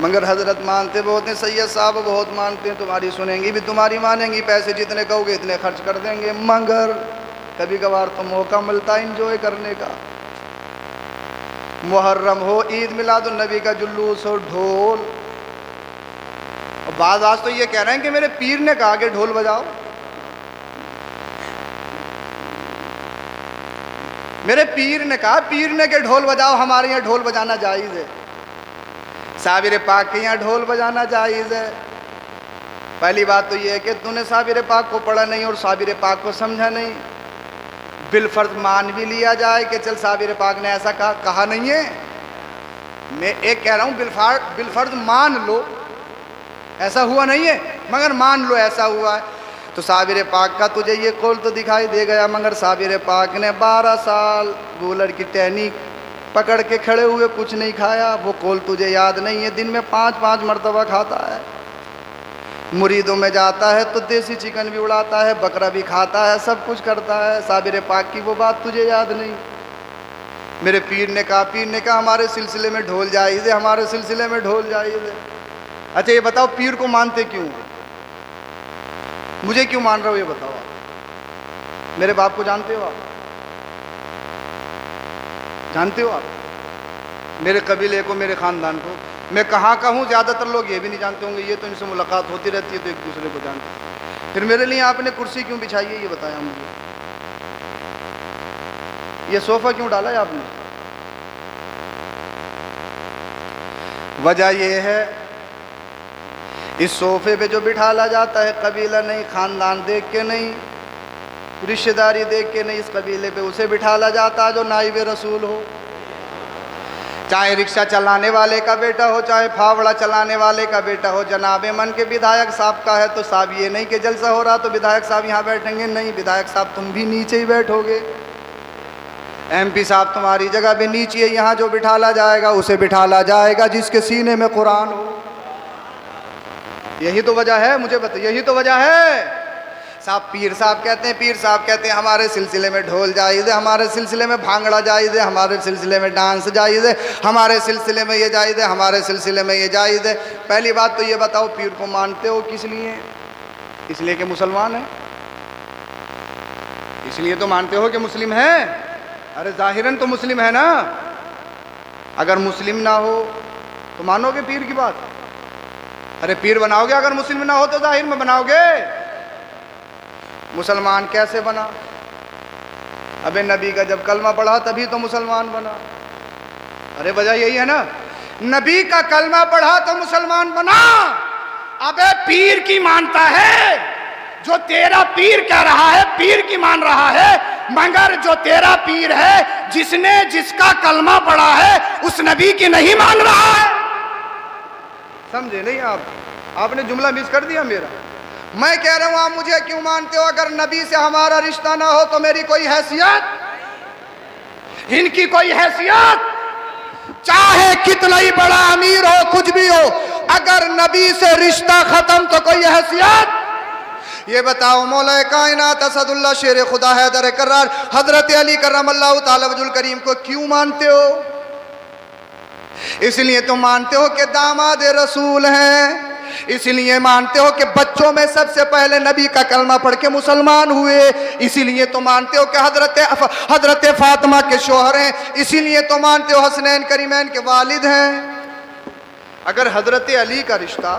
मगर हजरत मानते बहुत हैं, सैयद साहब बहुत मानते हैं, तुम्हारी सुनेंगी भी, तुम्हारी मानेंगी, पैसे जितने कहोगे इतने खर्च कर देंगे। मगर कभी कभार तो मौका मिलता है इंजॉय करने का। मुहर्रम हो, ईद मिलादुन नबी का जुलूस हो, ढोल। बाद आज तो ये कह रहे हैं कि मेरे पीर ने कहा कि ढोल बजाओ। मेरे पीर ने कहा, पीर ने के ढोल बजाओ। हमारे यहाँ ढोल बजाना जायज़ है, साबिर पाक के यहाँ ढोल बजाना जायज़ है। पहली बात तो ये है कि तूने साबिर पाक को पढ़ा नहीं और साबिर पाक को समझा नहीं। बिलफर्ज मान भी लिया जाए कि चल साबिर पाक ने ऐसा कहा नहीं है, मैं एक कह रहा हूँ बिलफर्ज मान लो, ऐसा हुआ नहीं है, मगर मान लो ऐसा हुआ है। तो साबिर पाक का तुझे ये कौल तो दिखाई दे गया, मगर साबिर पाक ने 12 साल गूलर की टहनी पकड़ के खड़े हुए कुछ नहीं खाया। वो कौल तुझे याद नहीं है, दिन में 5-5 मरतबा खाता है। मुरीदों में जाता है तो देसी चिकन भी उड़ाता है, बकरा भी खाता है, सब कुछ करता है। साबिर पाक की वो बात तुझे याद नहीं। मेरे पीर ने कहा हमारे सिलसिले में ढोल जायज़ है, हमारे सिलसिले में ढोल जायज़ है। अच्छा ये बताओ पीर को मानते क्यों? मुझे क्यों मान रहे हो ये बताओ? मेरे बाप को जानते हो आप? जानते हो आप मेरे कबीले को, मेरे ख़ानदान को? मैं कहाँ का हूँ ज़्यादातर लोग ये भी नहीं जानते होंगे। ये तो इनसे मुलाकात होती रहती है तो एक दूसरे को जानते हैं। फिर मेरे लिए आपने कुर्सी क्यों बिछाई है ये बताया मुझे? ये सोफ़ा क्यों डाला है आपने? वजह यह है, इस सोफे पे जो बिठाला जाता है कबीला नहीं, ख़ानदान देख के नहीं, रिश्तेदारी देख के नहीं, इस कबीले पे उसे बिठाला जाता है जो नाइब रसूल हो। चाहे रिक्शा चलाने वाले का बेटा हो, चाहे फावड़ा चलाने वाले का बेटा हो, जनाबे मन के विधायक साहब का है तो साहब ये नहीं कि जलसा हो रहा तो विधायक साहब यहाँ बैठेंगे, नहीं, विधायक साहब तुम भी नीचे ही बैठोगे। एमपी साहब तुम्हारी जगह भी नीचे है, यहाँ जो बिठाला जाएगा उसे बिठाला जाएगा जिसके सीने में कुरान हो। यही तो वजह है, मुझे बता, यही तो वजह है। साहब पीर साहब कहते हैं, पीर साहब कहते हैं हमारे सिलसिले में ढोल जायज़ है, हमारे सिलसिले में भांगड़ा जायज़ है, हमारे सिलसिले में डांस जायज़ है, हमारे सिलसिले में ये जायज़ है, हमारे सिलसिले में ये जायज़ है। पहली बात तो ये बताओ, पीर को मानते हो किस लिए? इसलिए कि मुसलमान है, इसलिए तो मानते हो कि मुस्लिम है। अरे जाहिरन तो मुस्लिम है ना। अगर मुस्लिम ना हो तो मानोगे पीर की बात? अरे पीर बनाओगे अगर मुस्लिम ना हो तो जाहिर में बनाओगे। मुसलमान कैसे बना? अबे नबी का जब कलमा पढ़ा तभी तो मुसलमान बना। अरे वजह यही है ना, नबी का कलमा पढ़ा तो मुसलमान बना। अबे पीर की मानता है, जो तेरा पीर कह रहा है पीर की मान रहा है, मगर जो तेरा पीर है जिसने जिसका कलमा पढ़ा है उस नबी की नहीं मान रहा है। समझे नहीं आप? आपने जुमला मिस कर दिया मेरा। मैं कह रहा हूं आप मुझे क्यों मानते हो? अगर नबी से हमारा रिश्ता ना हो तो मेरी कोई हैसियत, इनकी कोई हैसियत, चाहे कितना ही बड़ा अमीर हो, कुछ भी हो, अगर नबी से रिश्ता खत्म तो कोई हैसियत। ये बताओ, मौला कायनात असदुल्लाह शेर खुदा हैदर कर्रार हजरत अली करमल्लाहु ताला वजुल करीम को क्यों मानते हो? इसलिए तो मानते हो कि दामाद रसूल हैं, इसलिए मानते हो कि बच्चों में सबसे पहले नबी का कलमा पढ़ के मुसलमान हुए, इसीलिए तो मानते हो कि हजरत फातिमा के शोहर हैं, इसीलिए तो मानते हो हसनैन करीमैन के वालिद हैं। अगर हजरत अली का रिश्ता,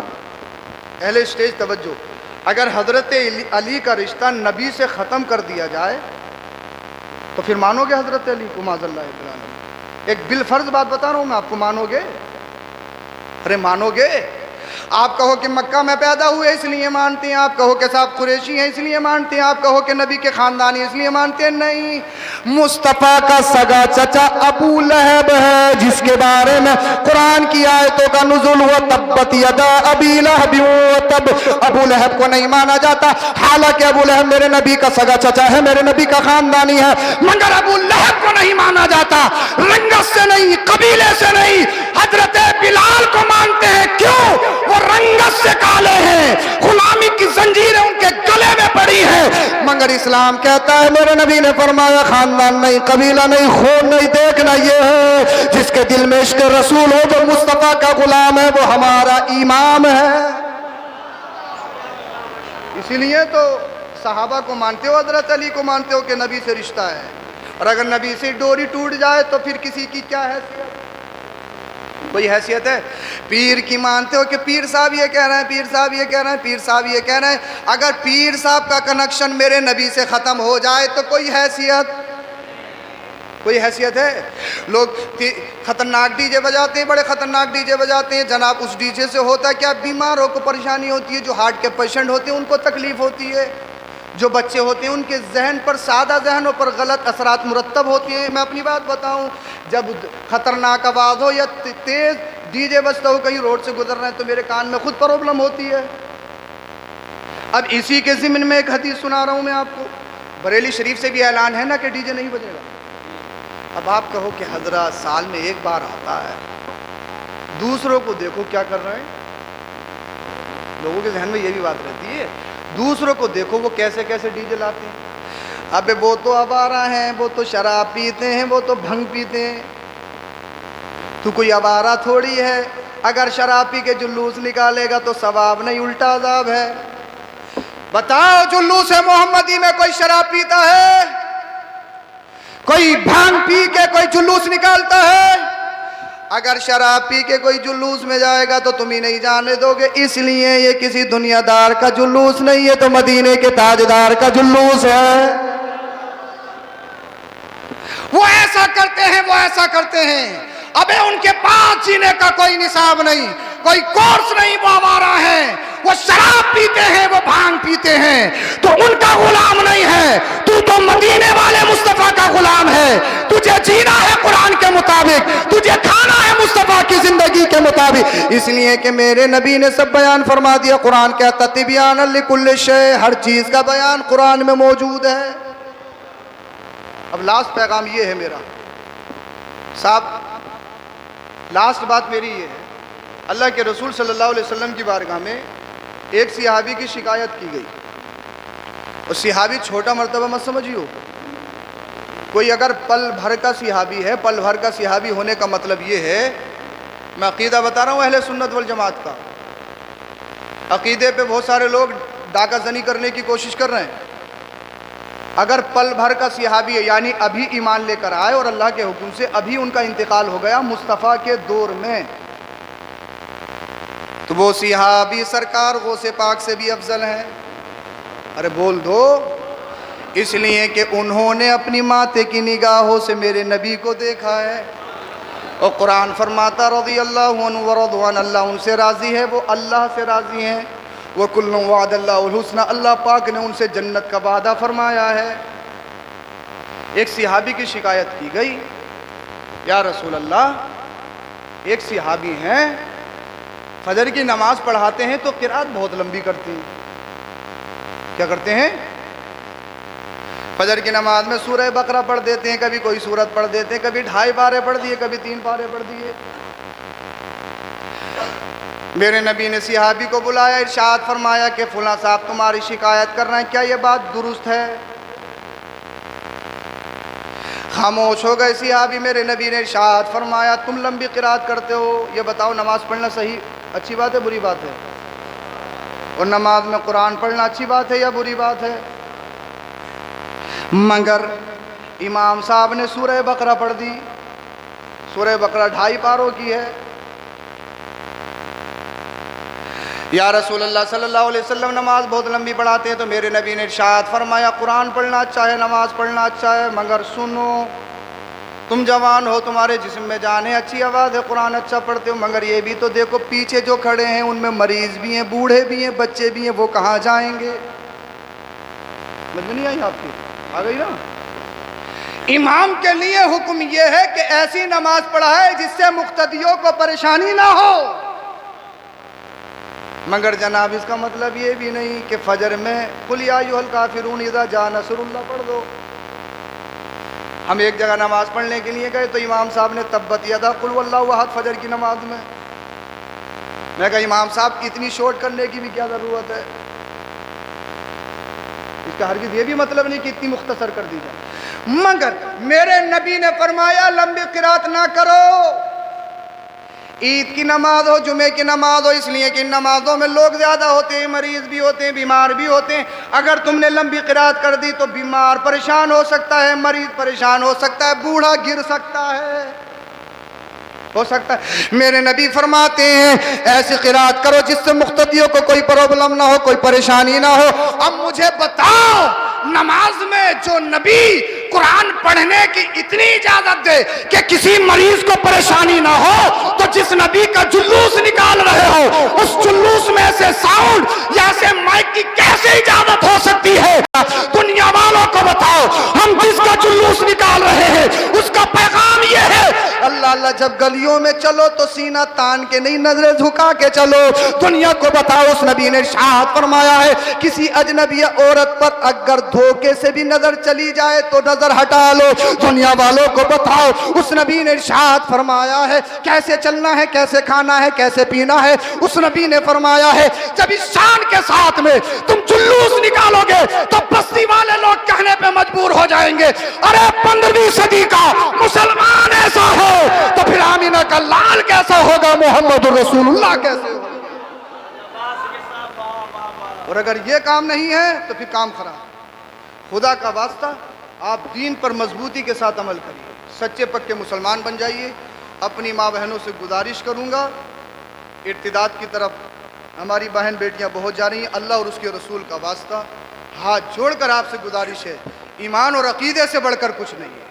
अहले स्टेज तवज्जो, अगर हजरत अली का रिश्ता नबी से ख़त्म कर दिया जाए तो फिर मानोगे हजरत अली को? माज़अल्लाह। एक बिलफर्ज बात बता रहा हूं मैं आपको, मानोगे? अरे मानोगे? आप कहो कि मक्का में पैदा हुए इसलिए मानते हैं, आप कहो कि साहब कुरैशी हैं इसलिए मानते हैं, आप कहो कि नबी के खानदानी इसलिए मानते हैं। नहीं, मुस्तफ़ा का सगा चचा अबू लहब है, जिसके बारे में कुरान की आयतों का नुज़ुल हुआ, तब्बत यदा अबी लहब व तब। अबू लहब को नहीं माना जाता, हालांकि अबू लहब मेरे नबी का सगा चचा है, मेरे नबी का खानदानी है, मगर अबू लहब को नहीं माना जाता, रंगत से नहीं, कबीले से नहीं। हजरत बिलाल को मानते हैं, क्यों? वो रंगत से काले हैं, गुलामी की जंजीरें उनके गले में पड़ी है, मगर इस्लाम कहता है, मेरे नबी ने फरमाया खानदान नहीं, कबीला नहीं, खून नहीं, देखना ये है जिसके दिल में इश्क रसूल हो, जो मुस्तफा का गुलाम है, वो हमारा इमाम है। इसीलिए तो सहाबा को मानते हो, हजरत अली को मानते हो कि नबी से रिश्ता है, और अगर नबी से डोरी टूट जाए तो फिर किसी की क्या हैसियत? कोई हैसियत है? पीर की मानते हो कि पीर साहब ये कह रहे हैं, पीर साहब ये कह रहे हैं, पीर साहब ये कह रहे हैं। अगर पीर साहब का कनेक्शन मेरे नबी से ख़त्म हो जाए तो कोई हैसियत? कोई हैसियत है? लोग खतरनाक डीजे बजाते हैं, बड़े खतरनाक डीजे बजाते हैं जनाब। उस डीजे से होता क्या? बीमारों को परेशानी होती है, जो हार्ट के पेशेंट होते हैं उनको तकलीफ होती है, जो बच्चे होते हैं उनके जहन पर, सादा जहनों पर गलत असरात मुरतब होती हैं। मैं अपनी बात बताऊं, जब खतरनाक आवाज़ हो या तेज़ डीजे बजता हो, कहीं रोड से गुजर रहे हैं तो मेरे कान में खुद प्रॉब्लम होती है। अब इसी के ज़िम्न में एक हदीस सुना रहा हूं मैं आपको। बरेली शरीफ से भी ऐलान है ना कि डीजे नहीं बजेगा। अब आप कहो कि हजरत साल में एक बार आता है, दूसरों को देखो क्या कर रहे हैं। लोगों के जहन में ये भी बात रहती है, दूसरों को देखो वो कैसे कैसे डीजे लाते हैं। अबे वो तो आवारा हैं, वो तो शराब पीते हैं, वो तो भंग पीते हैं, तू कोई आवारा थोड़ी है। अगर शराब पी के जुलूस निकालेगा तो सवाब नहीं, उल्टा अजाब है। बताओ, जुलूस मोहम्मदी में कोई शराब पीता है? कोई भांग पी के कोई जुलूस निकालता है? अगर शराब पी के कोई जुलूस में जाएगा तो तुम ही नहीं जाने दोगे। इसलिए ये किसी दुनियादार का जुलूस नहीं है, तो मदीने के ताजदार का जुलूस है। वो ऐसा करते हैं, वो ऐसा करते हैं। अबे उनके पास जीने का कोई निसाब नहीं, कोई कोर्स नहीं, वो आवारा है, वो शराब पीते हैं, वो भांग पीते हैं, तो उनका गुलाम नहीं है। तू तो मदीने वाले मुस्तफा का गुलाम है, तुझे जीना है कुरान के मुताबिक। मुताबिक, तुझे खाना है मुस्तफा की जिंदगी के मुताबिक। इसलिए कि मेरे नबी ने सब बयान फरमा दिया। कुरान कहता तिबियान लिकुल्लि शै, हर चीज का बयान कुरान में मौजूद है। अब लास्ट पैगाम ये है मेरा साहब, लास्ट बात मेरी ये है, अल्लाह के रसूल सल्लल्लाहु अलैहि वसल्लम की बारगाह में एक सिहाबी की शिकायत की गई। और सिहाबी छोटा मर्तबा मत समझियो, कोई अगर पल भर का सिहाबी है, पल भर का सिहाबी होने का मतलब ये है, मैं अकीदा बता रहा हूँ अहले सुन्नत वल जमात का। अकीदे पे बहुत सारे लोग डाका जनी करने की कोशिश कर रहे हैं। अगर पल भर का सिहाबी है, यानी अभी ईमान लेकर आए और अल्लाह के हुक्म से अभी उनका इंतकाल हो गया मुस्तफ़ा के दौर में, तो वो सिहाबी सरकार गौसे पाक से भी अफजल हैं। अरे बोल दो, इसलिए कि उन्होंने अपनी माथे की निगाहों से मेरे नबी को देखा है। और कुरान फरमाता रज़ियल्लाहु अन्हु व रज़वान, अल्लाह उनसे राज़ी है, वो अल्लाह से राज़ी हैं। वो कुल्लु वादल्लाहुल हुस्ना, अल्लाह पाक ने उनसे जन्नत का वादा फरमाया है। एक सिहाबी की शिकायत की गई, या रसूल अल्लाह एक सिहाबी हैं, फजर की नमाज पढ़ाते हैं तो किरात बहुत लंबी करते हैं। क्या करते हैं? फजर की नमाज में सूरह बकरा पढ़ देते हैं, कभी कोई सूरत पढ़ देते हैं, कभी 2.5 पारे पढ़ दिए, कभी 3 पारे पढ़ दिए। मेरे नबी ने सिहाबी को बुलाया, इरशाद फरमाया कि फुला साहब तुम्हारी शिकायत कर रहे हैं, क्या ये बात दुरुस्त है? खामोश हो गए सिहाबी। मेरे नबी ने इरशाद फरमाया तुम लंबी किरात करते हो, ये बताओ नमाज पढ़ना सही अच्छी बात है बुरी बात है? और नमाज में कुरान पढ़ना अच्छी बात है या बुरी बात है? मगर इमाम साहब ने सूरह बकरा पढ़ दी। सूरह बकरा 2.5 पारों की है। या रसूल अल्लाह सल्लल्लाहु अलैहि वसल्लम नमाज बहुत लंबी पढ़ाते हैं। तो मेरे नबी ने इरशाद फरमाया कुरान पढ़ना अच्छा है, नमाज पढ़ना अच्छा है, मगर सुनो तुम जवान हो, तुम्हारे जिस्म में जान है, अच्छी आवाज़ है, कुरान अच्छा पढ़ते हो, मगर ये भी तो देखो पीछे जो खड़े हैं उनमें मरीज भी हैं, बूढ़े भी हैं, बच्चे भी हैं, वो कहाँ जाएंगे? समझ में नहीं आई आपकी? आ गई ना? इमाम के लिए हुक्म यह है कि ऐसी नमाज पढ़ाए जिससे मुक्तदियों को परेशानी ना हो। मगर जनाब इसका मतलब ये भी नहीं कि फजर में कुल या अय्युहल काफिरून इज़ा जा नसरुल्लाह पढ़ दो। हम एक जगह नमाज पढ़ने के लिए गए तो इमाम साहब ने तब्बत यदा कुल वल्लाहु अहद फजर की नमाज में, मैं कहा इमाम साहब इतनी शॉर्ट करने की भी क्या ज़रूरत है? इसका हरगिज़ ये भी मतलब नहीं कि इतनी मुख्तसर कर दी जाए। मगर मेरे नबी ने फरमाया लंबी किरात ना करो। ईद की नमाज हो, जुमे की नमाज हो, इसलिए कि इन नमाजों में लोग ज़्यादा होते हैं, मरीज़ भी होते हैं, बीमार भी होते हैं। अगर तुमने लंबी किरात कर दी तो बीमार परेशान हो सकता है, मरीज़ परेशान हो सकता है, बूढ़ा गिर सकता है, हो सकता है। मेरे नबी फरमाते हैं ऐसी किरात करो जिससे मुक्तदियों को कोई प्रॉब्लम ना हो, कोई परेशानी ना हो। अब मुझे बताओ नमाज में जो नबी कुरान पढ़ने की इतनी इजाजत दे कि किसी मरीज को परेशानी ना हो, तो जिस नबी का जुलूस निकाल रहे हो उस जुलूस में से साउंड या से माइक की कैसे इजाजत हो सकती है? दुनिया वालों को बताओ, हम जिसका जुलूस निकाल रहे हैं उसका पैगाम ये है अल्लाह अल्लाह। जब गलियों में चलो तो सीना तान के नहीं, नजरें झुका के चलो। दुनिया को बताओ उस नबी ने इरशाद फरमाया है किसी अजनबी औरत पर अगर धोखे से भी नजर चली जाए तो नजर हटा लो। दुनिया वालों को बताओ उस नबी ने इरशाद फरमाया है कैसे चलना है, कैसे खाना है, कैसे पीना है। उस नबी ने फरमाया है जब इस शान के साथ में तुम जुलूस निकालोगे तो बस्ती वाले लोग कहने पे मजबूर हो जाएंगे अरे 15वीं सदी का मुसलमान ऐसा हो तो फिर आमीना का लाल कैसा होगा, मोहम्मद रसूलुल्लाह कैसे होगा? और अगर ये काम नहीं है तो फिर काम खराब। खुदा का वास्ता आप दीन पर मजबूती के साथ अमल करिए, सच्चे पक्के मुसलमान बन जाइए। अपनी माँ बहनों से गुजारिश करूँगा, इर्तिदाद की तरफ हमारी बहन बेटियाँ बहुत जा रही हैं, अल्लाह और उसके रसूल का वास्ता हाथ जोड़कर आपसे गुजारिश है, ईमान और अकीदे से बढ़कर कुछ नहीं है।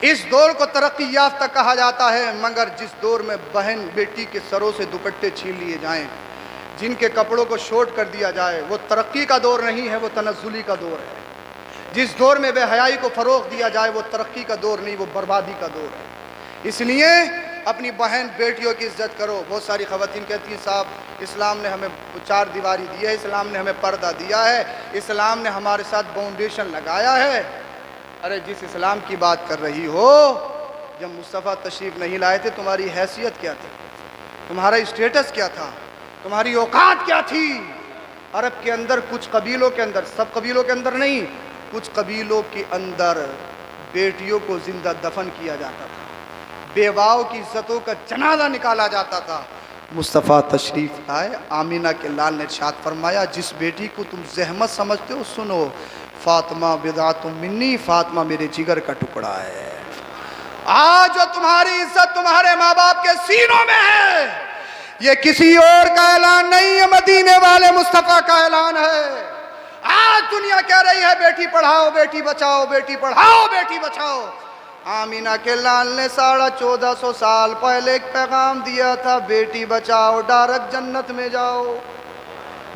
इस दौर को तरक्की याफ्ता कहा जाता है, मगर जिस दौर में बहन बेटी के सरों से दुपट्टे छीन लिए जाएं, जिनके कपड़ों को शॉर्ट कर दिया जाए, वो तरक्की का दौर नहीं है, वो तनज़्ज़ुली का दौर है। जिस दौर में बेहयाई को फ़रोग़ दिया जाए वो तरक्की का दौर नहीं, वो बर्बादी का दौर है। इसलिए अपनी बहन बेटियों की इज्जत करो। बहुत सारी ख़वातीन कहती हैं साहब इस्लाम ने हमें चार दीवारी दी है, इस्लाम ने हमें पर्दा दिया है, इस्लाम ने हमारे साथ बाउंडेशन लगाया है। अरे जिस इस्लाम की बात कर रही हो, जब मुस्तफ़ा तशरीफ़ नहीं लाए थे तुम्हारी हैसियत क्या थी, तुम्हारा स्टेटस क्या था, तुम्हारी औकात क्या थी? अरब के अंदर कुछ कबीलों के अंदर, सब कबीलों के अंदर नहीं, कुछ कबीलों के अंदर बेटियों को जिंदा दफन किया जाता था, बेवाओं की इज्जतों का जनाजा निकाला जाता था। मुस्तफ़ा तशरीफ़ लाए, आमीना के लाल ने इरशाद फरमाया जिस बेटी को तुम जहमत समझते हो सुनो, फातिमा बिदातुम मिन्नी, फातिमा मेरे जिगर का टुकड़ा है। आज जो तुम्हारी इज्जत तुम्हारे माँ बाप के सीनों में है, ये किसी और का ऐलान नहीं है, मदीने वाले मुस्तफ़ा का ऐलान है। आज दुनिया कह रही है बेटी पढ़ाओ बेटी बचाओ, बेटी पढ़ाओ बेटी बचाओ। आमीना के लाल ने 1450 साल पहले एक पैगाम दिया था, बेटी बचाओ डायरेक्ट जन्नत में जाओ,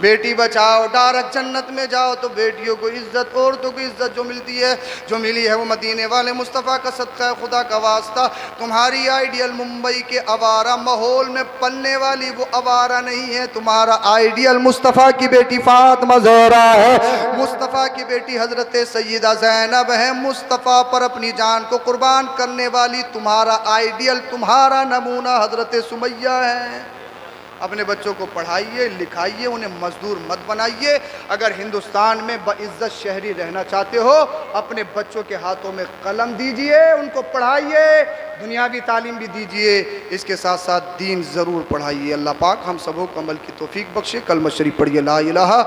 बेटी बचाओ डायरेक्ट जन्नत में जाओ। तो बेटियों को इज्जत, औरतों को इज्जत जो मिलती है, जो मिली है वो मदीने वाले मुस्तफ़ा का सदका है, खुदा का वास्ता। तुम्हारी आइडियल मुंबई के आवारा माहौल में पलने वाली वो आवारा नहीं है, तुम्हारा आइडियल मुस्तफ़ा की बेटी फातिमा ज़हरा है, मुस्तफ़ा की बेटी हज़रत सैयदा ज़ैनब है, मुस्तफ़ा पर अपनी जान को कुर्बान करने वाली तुम्हारा आइडियल, तुम्हारा नमूना हज़रत सुमैया है। अपने बच्चों को पढ़ाइए लिखाइए, उन्हें मजदूर मत बनाइए। अगर हिंदुस्तान में बाइज्जत शहरी रहना चाहते हो, अपने बच्चों के हाथों में कलम दीजिए, उनको पढ़ाइए, दुनियावी तालीम भी दीजिए, इसके साथ साथ दीन ज़रूर पढ़ाइए। अल्लाह पाक हम सबों को अमल की तौफीक बख्शे। कलमा शरीफ पढ़िए, ला इलाहा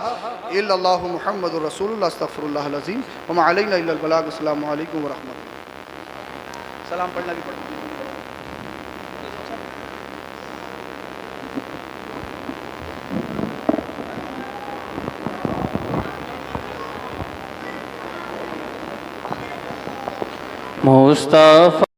इल्लल्लाहु मुहम्मदुर रसूलुल्लाह अस्तगफिरुल्लाहल अज़ीम व मा अलैना इल्लल बलाग। अस्सलामु अलैकुम व रहमतुल्लाह। सलाम पढ़ना भी पढ़ना। मुस्तफ़ा